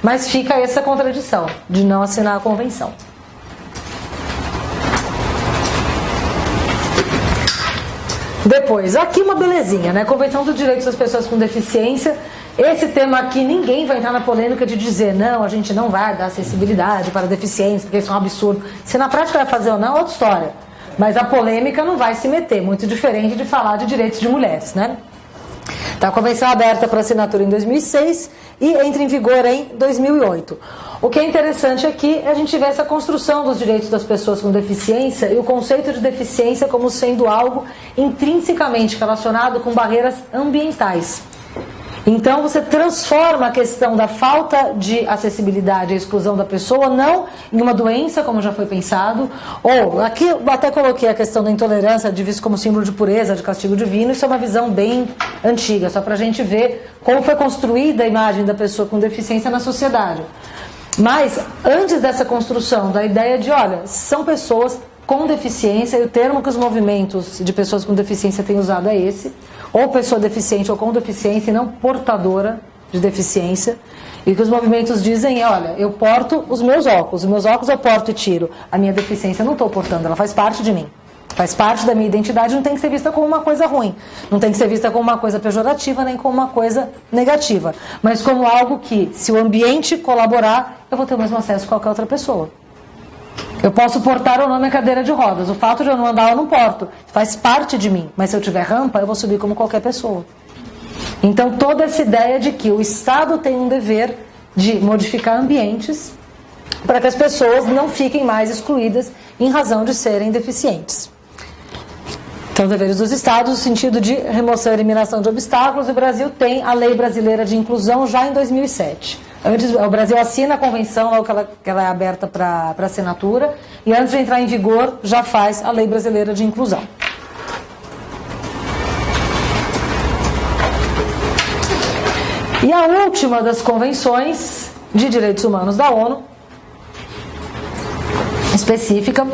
Speaker 1: Mas fica essa contradição de não assinar a convenção. Depois, aqui uma belezinha, né? Convenção dos Direitos das Pessoas com Deficiência. Esse tema aqui, ninguém vai entrar na polêmica de dizer não, a gente não vai dar acessibilidade para deficientes, porque isso é um absurdo. Se na prática vai fazer ou não, é outra história. Mas a polêmica não vai se meter, muito diferente de falar de direitos de mulheres, né? Então, a convenção é aberta para assinatura em 2006 e entra em vigor em 2008. O que é interessante aqui é a gente ver essa construção dos direitos das pessoas com deficiência e o conceito de deficiência como sendo algo intrinsecamente relacionado com barreiras ambientais. Então você transforma a questão da falta de acessibilidade e exclusão da pessoa não em uma doença, como já foi pensado, ou aqui eu até coloquei a questão da intolerância de visto como símbolo de pureza, de castigo divino. Isso é uma visão bem antiga, só para a gente ver como foi construída a imagem da pessoa com deficiência na sociedade. Mas antes dessa construção da ideia de, olha, são pessoas com deficiência, e o termo que os movimentos de pessoas com deficiência têm usado é esse, ou pessoa deficiente ou com deficiência e não portadora de deficiência. E o que os movimentos dizem é, olha, eu porto os meus óculos eu porto e tiro. A minha deficiência eu não estou portando, ela faz parte de mim. Faz parte da minha identidade, não tem que ser vista como uma coisa ruim. Não tem que ser vista como uma coisa pejorativa, nem como uma coisa negativa. Mas como algo que, se o ambiente colaborar, eu vou ter o mesmo acesso que qualquer outra pessoa. Eu posso portar ou não minha cadeira de rodas. O fato de eu não andar, eu não porto. Faz parte de mim. Mas se eu tiver rampa, eu vou subir como qualquer pessoa. Então, toda essa ideia de que o Estado tem um dever de modificar ambientes para que as pessoas não fiquem mais excluídas em razão de serem deficientes. Então, deveres dos Estados no sentido de remoção e eliminação de obstáculos. O Brasil tem a Lei Brasileira de Inclusão já em 2007. Antes, o Brasil assina a convenção, logo que ela é aberta para assinatura, e antes de entrar em vigor, já faz a Lei Brasileira de Inclusão. E a última das convenções de direitos humanos da ONU, específica,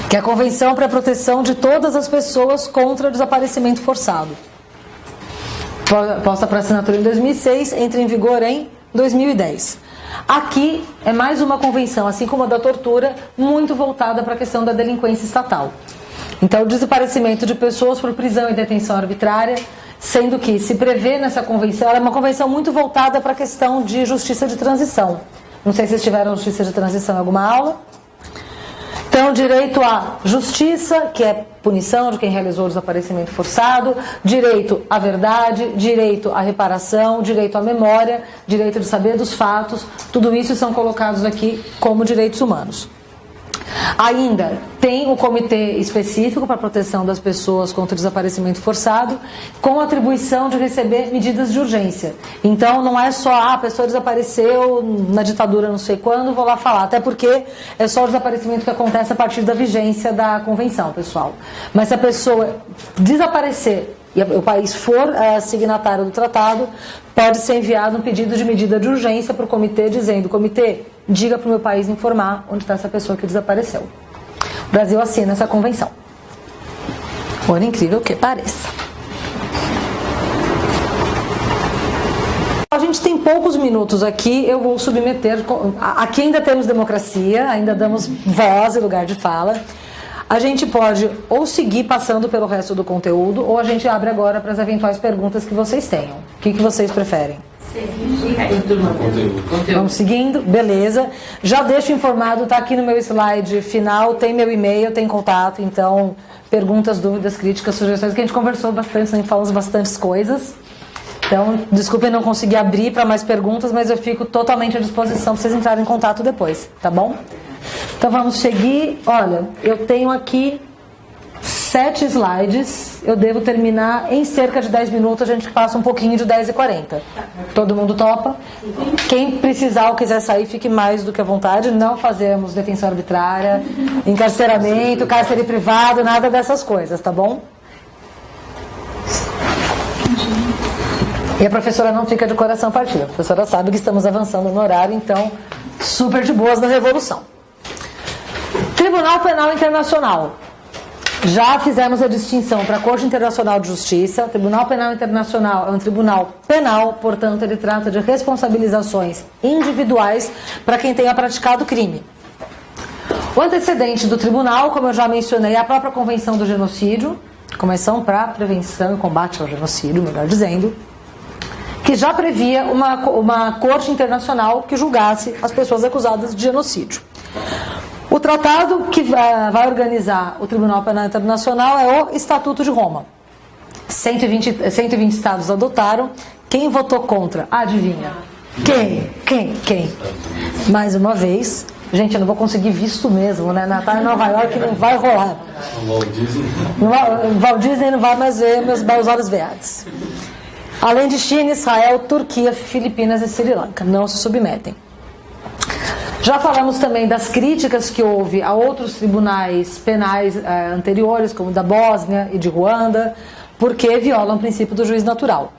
Speaker 1: que é a Convenção para a Proteção de Todas as Pessoas contra o Desaparecimento Forçado. Posta para assinatura em 2006, entra em vigor em 2010. Aqui é mais uma convenção, assim como a da tortura, muito voltada para a questão da delinquência estatal. Então, o desaparecimento de pessoas por prisão e detenção arbitrária, sendo que se prevê nessa convenção, ela é uma convenção muito voltada para a questão de justiça de transição. Não sei se vocês tiveram justiça de transição em alguma aula. Então, direito à justiça, que é punição de quem realizou o desaparecimento forçado, direito à verdade, direito à reparação, direito à memória, direito de saber dos fatos, tudo isso são colocados aqui como direitos humanos. Ainda tem o Comitê Específico para a Proteção das Pessoas contra o Desaparecimento Forçado, com atribuição de receber medidas de urgência. Então não é só, a pessoa desapareceu na ditadura não sei quando, vou lá falar. Até porque é só o desaparecimento que acontece a partir da vigência da convenção, pessoal. Mas se a pessoa desaparecer e o país for signatário do tratado, pode ser enviado um pedido de medida de urgência para o comitê, dizendo: comitê, diga para o meu país informar onde está essa pessoa que desapareceu. O Brasil assina essa convenção. Por incrível que pareça. A gente tem poucos minutos aqui, eu vou submeter. Aqui ainda temos democracia, ainda damos voz e lugar de fala. A gente pode ou seguir passando pelo resto do conteúdo, ou a gente abre agora para as eventuais perguntas que vocês tenham. O que vocês preferem? Vamos seguindo? Beleza. Já deixo informado, está aqui no meu slide final, tem meu e-mail, tem contato, então perguntas, dúvidas, críticas, sugestões, que a gente conversou bastante, falamos bastantes coisas. Então, desculpem não conseguir abrir para mais perguntas, mas eu fico totalmente à disposição para vocês entrarem em contato depois, tá bom? Então vamos seguir. Olha, eu tenho aqui 7 slides, eu devo terminar em cerca de 10 minutos, a gente passa um pouquinho de 10h40. Todo mundo topa? Quem precisar ou quiser sair, fique mais do que à vontade. Não fazemos detenção arbitrária, encarceramento, cárcere privado, nada dessas coisas, tá bom? E a professora não fica de coração partido. A professora sabe que estamos avançando no horário, então super de boas na revolução. Tribunal Penal Internacional. Já fizemos a distinção para a Corte Internacional de Justiça. O Tribunal Penal Internacional é um tribunal penal, portanto ele trata de responsabilizações individuais para quem tenha praticado crime. O antecedente do tribunal, como eu já mencionei, é a própria Convenção do Genocídio, Convenção para a Prevenção e Combate ao Genocídio, melhor dizendo, que já previa uma corte internacional que julgasse as pessoas acusadas de genocídio. O tratado que vai organizar o Tribunal Penal Internacional é o Estatuto de Roma. 120 estados adotaram. Quem votou contra? Adivinha? Quem? Mais uma vez. Gente, eu não vou conseguir visto mesmo, né? Natal em Nova York não vai rolar. Walt Disney não vai mais ver meus belos olhos verdes. Além de China, Israel, Turquia, Filipinas e Sri Lanka. Não se submetem. Já falamos também das críticas que houve a outros tribunais penais anteriores, como o da Bósnia e de Ruanda, porque violam o princípio do juiz natural.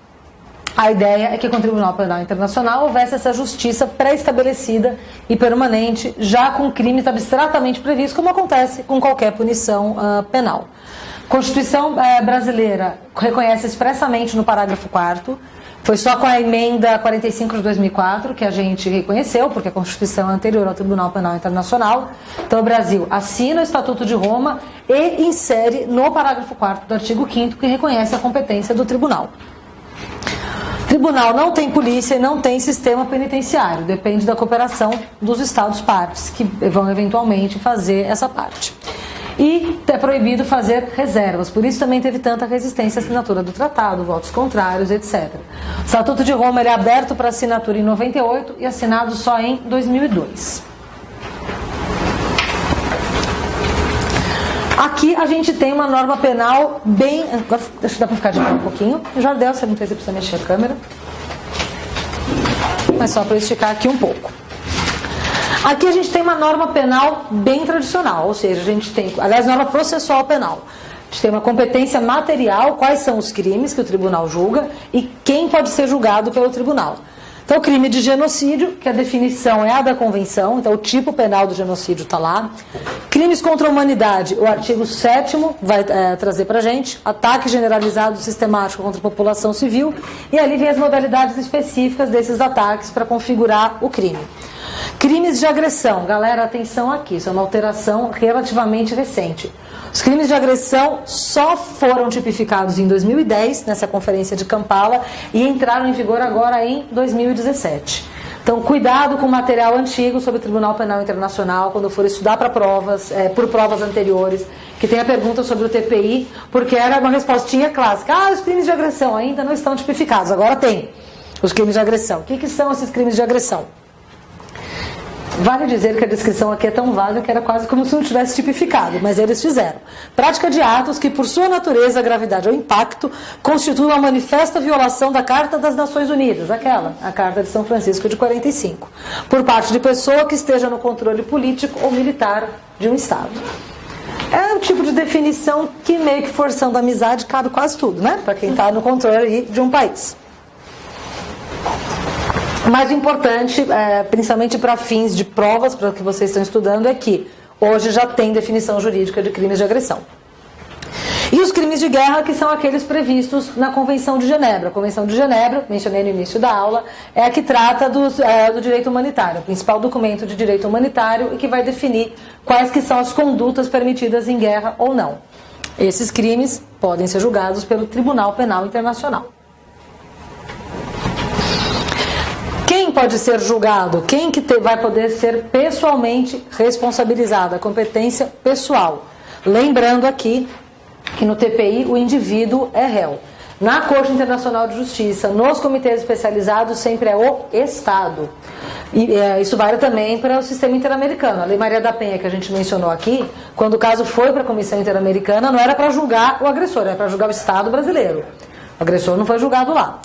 Speaker 1: A ideia é que com o Tribunal Penal Internacional houvesse essa justiça pré-estabelecida e permanente, já com crimes abstratamente previstos, como acontece com qualquer punição penal. A Constituição brasileira reconhece expressamente no parágrafo 4º, foi só com a emenda 45 de 2004 que a gente reconheceu, porque a Constituição é anterior ao Tribunal Penal Internacional. Então o Brasil assina o Estatuto de Roma e insere no parágrafo 4º do artigo 5º que reconhece a competência do tribunal. O tribunal não tem polícia e não tem sistema penitenciário, depende da cooperação dos Estados partes, que vão eventualmente fazer essa parte. E é proibido fazer reservas, por isso também teve tanta resistência à assinatura do tratado, votos contrários, etc. O Estatuto de Roma ele é aberto para assinatura em 98 e assinado só em 2002. Aqui a gente tem uma norma penal bem... Agora, deixa eu dar para ficar de pé um pouquinho. Jardel, você não precisa mexer a câmera. Mas só para eu esticar aqui um pouco. Aqui a gente tem uma norma penal bem tradicional, ou seja, a gente tem, aliás, norma processual penal. A gente tem uma competência material, quais são os crimes que o tribunal julga e quem pode ser julgado pelo tribunal. Então, o crime de genocídio, que a definição é a da Convenção, então o tipo penal do genocídio está lá. Crimes contra a humanidade, o artigo 7º vai trazer para a gente, ataque generalizado sistemático contra a população civil, e ali vem as modalidades específicas desses ataques para configurar o crime. Crimes de agressão, galera, atenção aqui, isso é uma alteração relativamente recente. Os crimes de agressão só foram tipificados em 2010, nessa conferência de Kampala, e entraram em vigor agora em 2017. Então, cuidado com o material antigo sobre o Tribunal Penal Internacional, quando for estudar para provas, por provas anteriores, que tenha pergunta sobre o TPI, porque era uma respostinha clássica. Os crimes de agressão ainda não estão tipificados, agora tem os crimes de agressão. O que são esses crimes de agressão? Vale dizer que a descrição aqui é tão vaga que era quase como se não tivesse tipificado, mas eles fizeram. Prática de atos que, por sua natureza, gravidade ou impacto, constituem uma manifesta violação da Carta das Nações Unidas, a Carta de São Francisco de 45, por parte de pessoa que esteja no controle político ou militar de um Estado. É um tipo de definição que, meio que forçando a amizade, cabe quase tudo, né? Para quem está no controle de um país. Mas o importante, principalmente para fins de provas, para o que vocês estão estudando, é que hoje já tem definição jurídica de crimes de agressão. E os crimes de guerra, que são aqueles previstos na Convenção de Genebra. A Convenção de Genebra, mencionei no início da aula, é a que trata do direito humanitário, o principal documento de direito humanitário e que vai definir quais que são as condutas permitidas em guerra ou não. Esses crimes podem ser julgados pelo Tribunal Penal Internacional. Quem pode ser julgado? Quem que vai poder ser pessoalmente responsabilizado? A competência pessoal. Lembrando aqui que no TPI o indivíduo é réu. Na Corte Internacional de Justiça, nos comitês especializados, sempre é o Estado. E isso vale também para o sistema interamericano. A Lei Maria da Penha, que a gente mencionou aqui, quando o caso foi para a Comissão Interamericana, não era para julgar o agressor, era para julgar o Estado brasileiro. O agressor não foi julgado lá.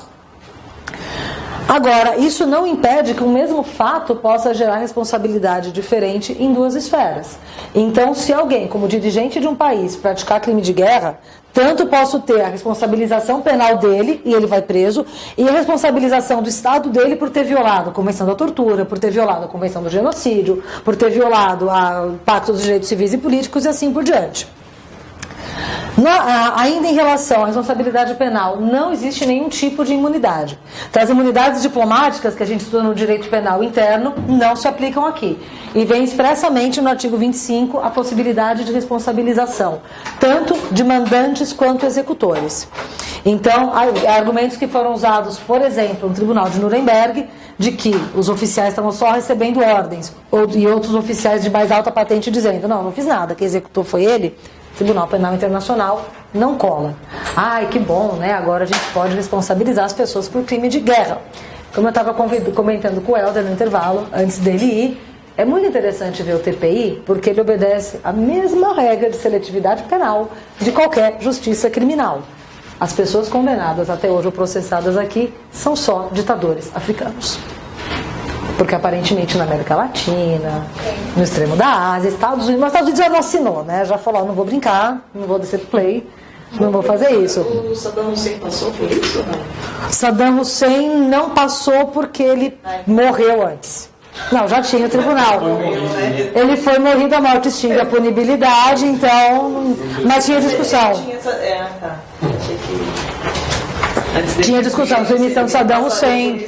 Speaker 1: Agora, isso não impede que o mesmo fato possa gerar responsabilidade diferente em duas esferas. Então, se alguém, como dirigente de um país, praticar crime de guerra, tanto posso ter a responsabilização penal dele, e ele vai preso, e a responsabilização do Estado dele por ter violado a Convenção da Tortura, por ter violado a Convenção do Genocídio, por ter violado o Pacto dos Direitos Civis e Políticos e assim por diante. Ainda em relação à responsabilidade penal, não existe nenhum tipo de imunidade. Então, as imunidades diplomáticas que a gente estuda no direito penal interno não se aplicam aqui. E vem expressamente no artigo 25 a possibilidade de responsabilização, tanto de mandantes quanto executores. Então, há argumentos que foram usados, por exemplo, no Tribunal de Nuremberg, de que os oficiais estavam só recebendo ordens, e outros oficiais de mais alta patente dizendo, não fiz nada, quem executou foi ele. Tribunal Penal Internacional não cola. Ai, que bom, né? Agora a gente pode responsabilizar as pessoas por crime de guerra. Como eu estava comentando com o Helder no intervalo, antes dele ir, é muito interessante ver o TPI, porque ele obedece a mesma regra de seletividade penal de qualquer justiça criminal. As pessoas condenadas até hoje ou processadas aqui são só ditadores africanos. Porque aparentemente na América Latina, no extremo da Ásia, Estados Unidos, mas Estados Unidos já não assinou, né? Já falou, não vou brincar, não vou descer play, não vou fazer isso.
Speaker 2: O Saddam Hussein passou por isso ou não?
Speaker 1: Saddam Hussein não passou porque ele morreu antes. Não, já tinha o tribunal. Ele foi morrido, a morte extingue a punibilidade, então... Mas tinha discussão. Tinha discussão sobre a emissão de Saddam Hussein.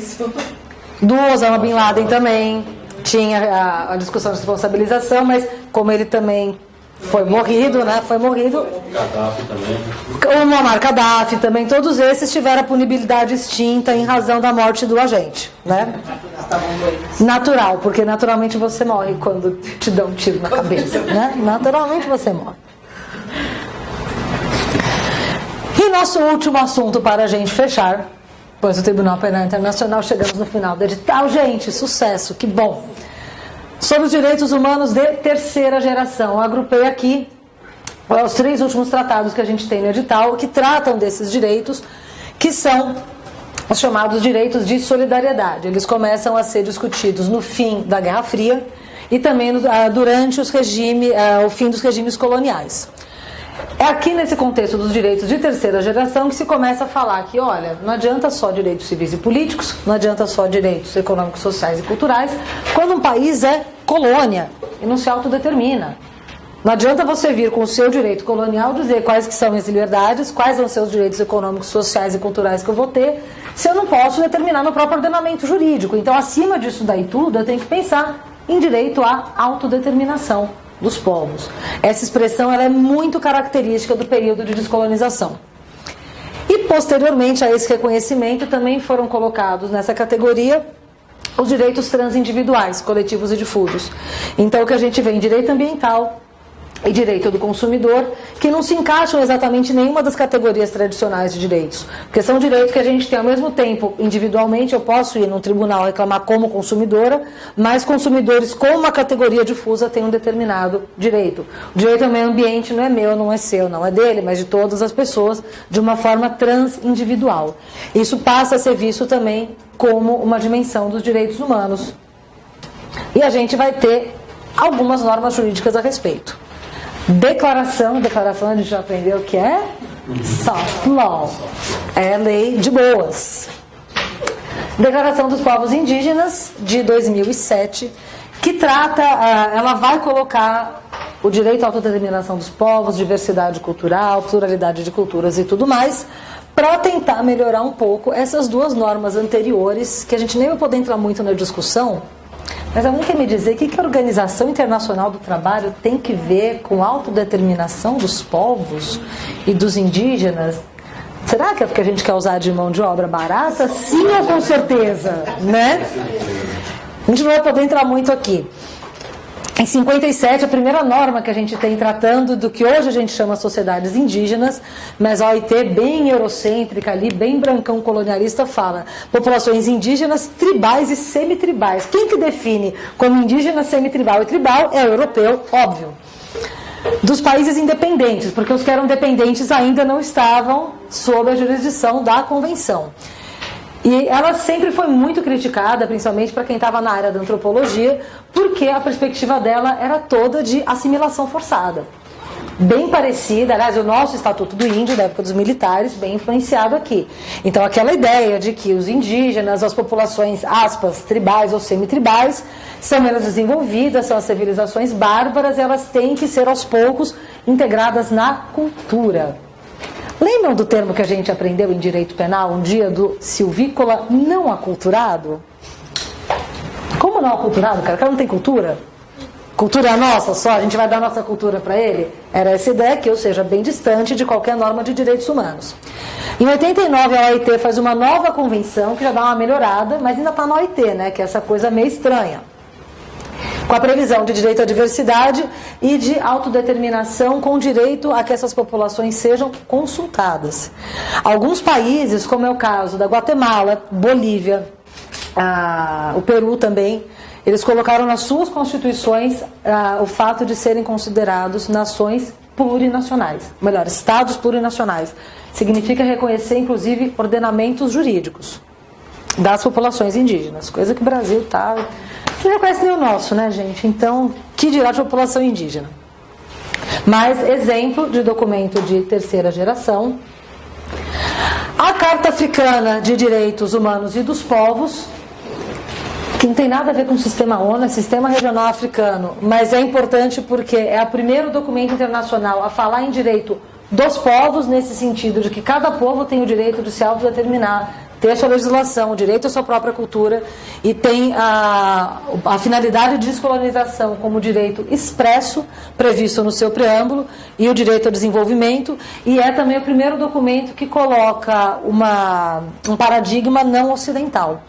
Speaker 1: Do Osama Bin Laden também tinha a discussão de responsabilização, mas como ele também foi morrido, né? Foi morrido.
Speaker 4: Gaddafi também.
Speaker 1: O Muammar Gaddafi também, todos esses tiveram a punibilidade extinta em razão da morte do agente, né? Natural, porque naturalmente você morre quando te dão um tiro na cabeça, né? Naturalmente você morre. E nosso último assunto para a gente fechar. Pois o Tribunal Penal Internacional, chegamos no final do edital. Gente, sucesso, que bom. Sobre os direitos humanos de terceira geração. Eu agrupei aqui os 3 últimos tratados que a gente tem no edital, que tratam desses direitos, que são os chamados direitos de solidariedade. Eles começam a ser discutidos no fim da Guerra Fria e também durante o fim dos regimes coloniais. É aqui nesse contexto dos direitos de terceira geração que se começa a falar que, olha, não adianta só direitos civis e políticos, não adianta só direitos econômicos, sociais e culturais, quando um país é colônia e não se autodetermina. Não adianta você vir com o seu direito colonial dizer quais que são minhas liberdades, quais são os seus direitos econômicos, sociais e culturais que eu vou ter, se eu não posso determinar no próprio ordenamento jurídico. Então, acima disso daí tudo, eu tenho que pensar em direito à autodeterminação dos povos. Essa expressão ela é muito característica do período de descolonização. E posteriormente a esse reconhecimento também foram colocados nessa categoria os direitos transindividuais, coletivos e difusos. Então, o que a gente vê em direito ambiental e direito do consumidor, que não se encaixam exatamente em nenhuma das categorias tradicionais de direitos. Porque são direitos que a gente tem ao mesmo tempo, individualmente, eu posso ir num tribunal reclamar como consumidora, mas consumidores com uma categoria difusa têm um determinado direito. O direito ao meio ambiente não é meu, não é seu, não é dele, mas de todas as pessoas, de uma forma transindividual. Isso passa a ser visto também como uma dimensão dos direitos humanos. E a gente vai ter algumas normas jurídicas a respeito. Declaração a gente já aprendeu que é soft law, é lei de boas. Declaração dos Povos Indígenas de 2007, que trata, ela vai colocar o direito à autodeterminação dos povos, diversidade cultural, pluralidade de culturas e tudo mais, para tentar melhorar um pouco essas duas normas anteriores, que a gente nem vai poder entrar muito na discussão. Mas alguém quer me dizer o que a Organização Internacional do Trabalho tem que ver com a autodeterminação dos povos e dos indígenas? Será que é porque a gente quer usar de mão de obra barata? Sim, ou com certeza, né? A gente não vai poder entrar muito aqui. Em 57, a primeira norma que a gente tem tratando do que hoje a gente chama sociedades indígenas, mas a OIT bem eurocêntrica ali, bem brancão colonialista, fala populações indígenas, tribais e semitribais. Quem que define como indígena, semitribal e tribal é o europeu, óbvio. Dos países independentes, porque os que eram dependentes ainda não estavam sob a jurisdição da Convenção. E ela sempre foi muito criticada, principalmente para quem estava na área da antropologia, porque a perspectiva dela era toda de assimilação forçada. Bem parecida, aliás, o nosso Estatuto do Índio, da época dos militares, bem influenciado aqui. Então, aquela ideia de que os indígenas, as populações, aspas, tribais ou semitribais, são menos desenvolvidas, são as civilizações bárbaras, elas têm que ser, aos poucos, integradas na cultura. Lembram do termo que a gente aprendeu em direito penal um dia do silvícola não aculturado? Como não aculturado, cara? O cara não tem cultura? Cultura é a nossa só? A gente vai dar nossa cultura para ele? Era essa ideia que eu seja bem distante de qualquer norma de direitos humanos. Em 89 a OIT faz uma nova convenção que já dá uma melhorada, mas ainda está na OIT, né? Que é essa coisa meio estranha. Com a previsão de direito à diversidade e de autodeterminação com direito a que essas populações sejam consultadas. Alguns países, como é o caso da Guatemala, Bolívia, o Peru também, eles colocaram nas suas constituições o fato de serem considerados nações plurinacionais, melhor, estados plurinacionais. Significa reconhecer, inclusive, ordenamentos jurídicos das populações indígenas, coisa que o Brasil está... Não reconhece nem o nosso, né, gente? Então, que dirá de população indígena? Mas, exemplo de documento de terceira geração, a Carta Africana de Direitos Humanos e dos Povos, que não tem nada a ver com o Sistema ONU, é Sistema Regional Africano, mas é importante porque é o primeiro documento internacional a falar em direito dos povos, nesse sentido de que cada povo tem o direito de se autodeterminar, ter a sua legislação, o direito à sua própria cultura, e tem a finalidade de descolonização como direito expresso, previsto no seu preâmbulo, e o direito ao desenvolvimento, e é também o primeiro documento que coloca um paradigma não ocidental.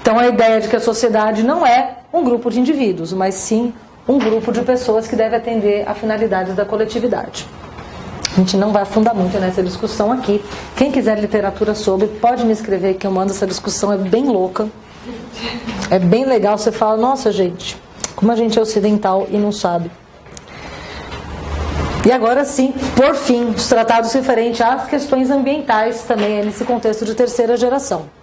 Speaker 1: Então, a ideia de que a sociedade não é um grupo de indivíduos, mas sim um grupo de pessoas que deve atender a finalidades da coletividade. A gente não vai afundar muito nessa discussão aqui. Quem quiser literatura sobre, pode me escrever que eu mando essa discussão, é bem louca. É bem legal, você fala, nossa gente, como a gente é ocidental e não sabe. E agora sim, por fim, os tratados referentes às questões ambientais também é nesse contexto de terceira geração.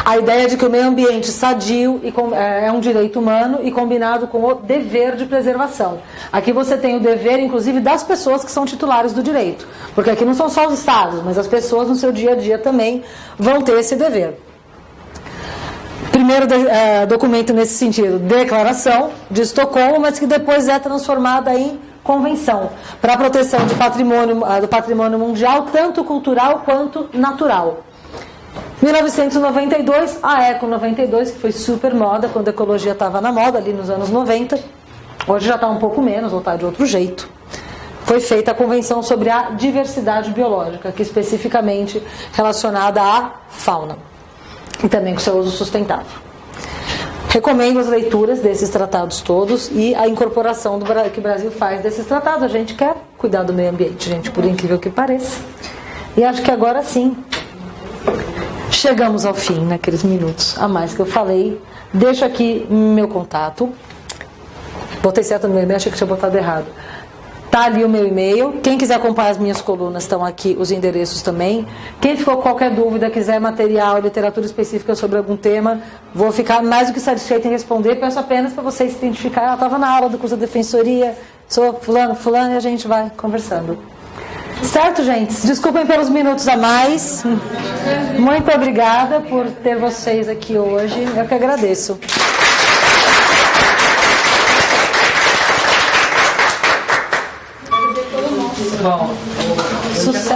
Speaker 1: A ideia de que o meio ambiente sadio é um direito humano e combinado com o dever de preservação. Aqui você tem o dever, inclusive, das pessoas que são titulares do direito. Porque aqui não são só os estados, mas as pessoas no seu dia a dia também vão ter esse dever. Primeiro documento nesse sentido, Declaração de Estocolmo, mas que depois é transformada em Convenção para a proteção do patrimônio mundial, tanto cultural quanto natural. 1992, a Eco 92, que foi super moda, quando a ecologia estava na moda, ali nos anos 90. Hoje já está um pouco menos, ou está de outro jeito. Foi feita a Convenção sobre a Diversidade Biológica, que especificamente relacionada à fauna. E também com seu uso sustentável. recomendo as leituras desses tratados todos e a incorporação que o Brasil faz desses tratados. A gente quer cuidar do meio ambiente, gente, por incrível que pareça. E acho que agora sim, chegamos ao fim, naqueles minutos a mais que eu falei. Deixo aqui meu contato. Botei certo no meu e-mail, achei que tinha botado errado. Tá ali o meu e-mail. Quem quiser acompanhar as minhas colunas, estão aqui os endereços também. Quem ficou com qualquer dúvida, quiser material, literatura específica sobre algum tema, vou ficar mais do que satisfeita em responder. Peço apenas para vocês se identificarem. Eu estava na aula do curso da defensoria, sou fulano, e a gente vai conversando. Certo, gente? Desculpem pelos minutos a mais. Muito obrigada por ter vocês aqui hoje. Eu que agradeço.
Speaker 5: Bom,
Speaker 1: Sucesso.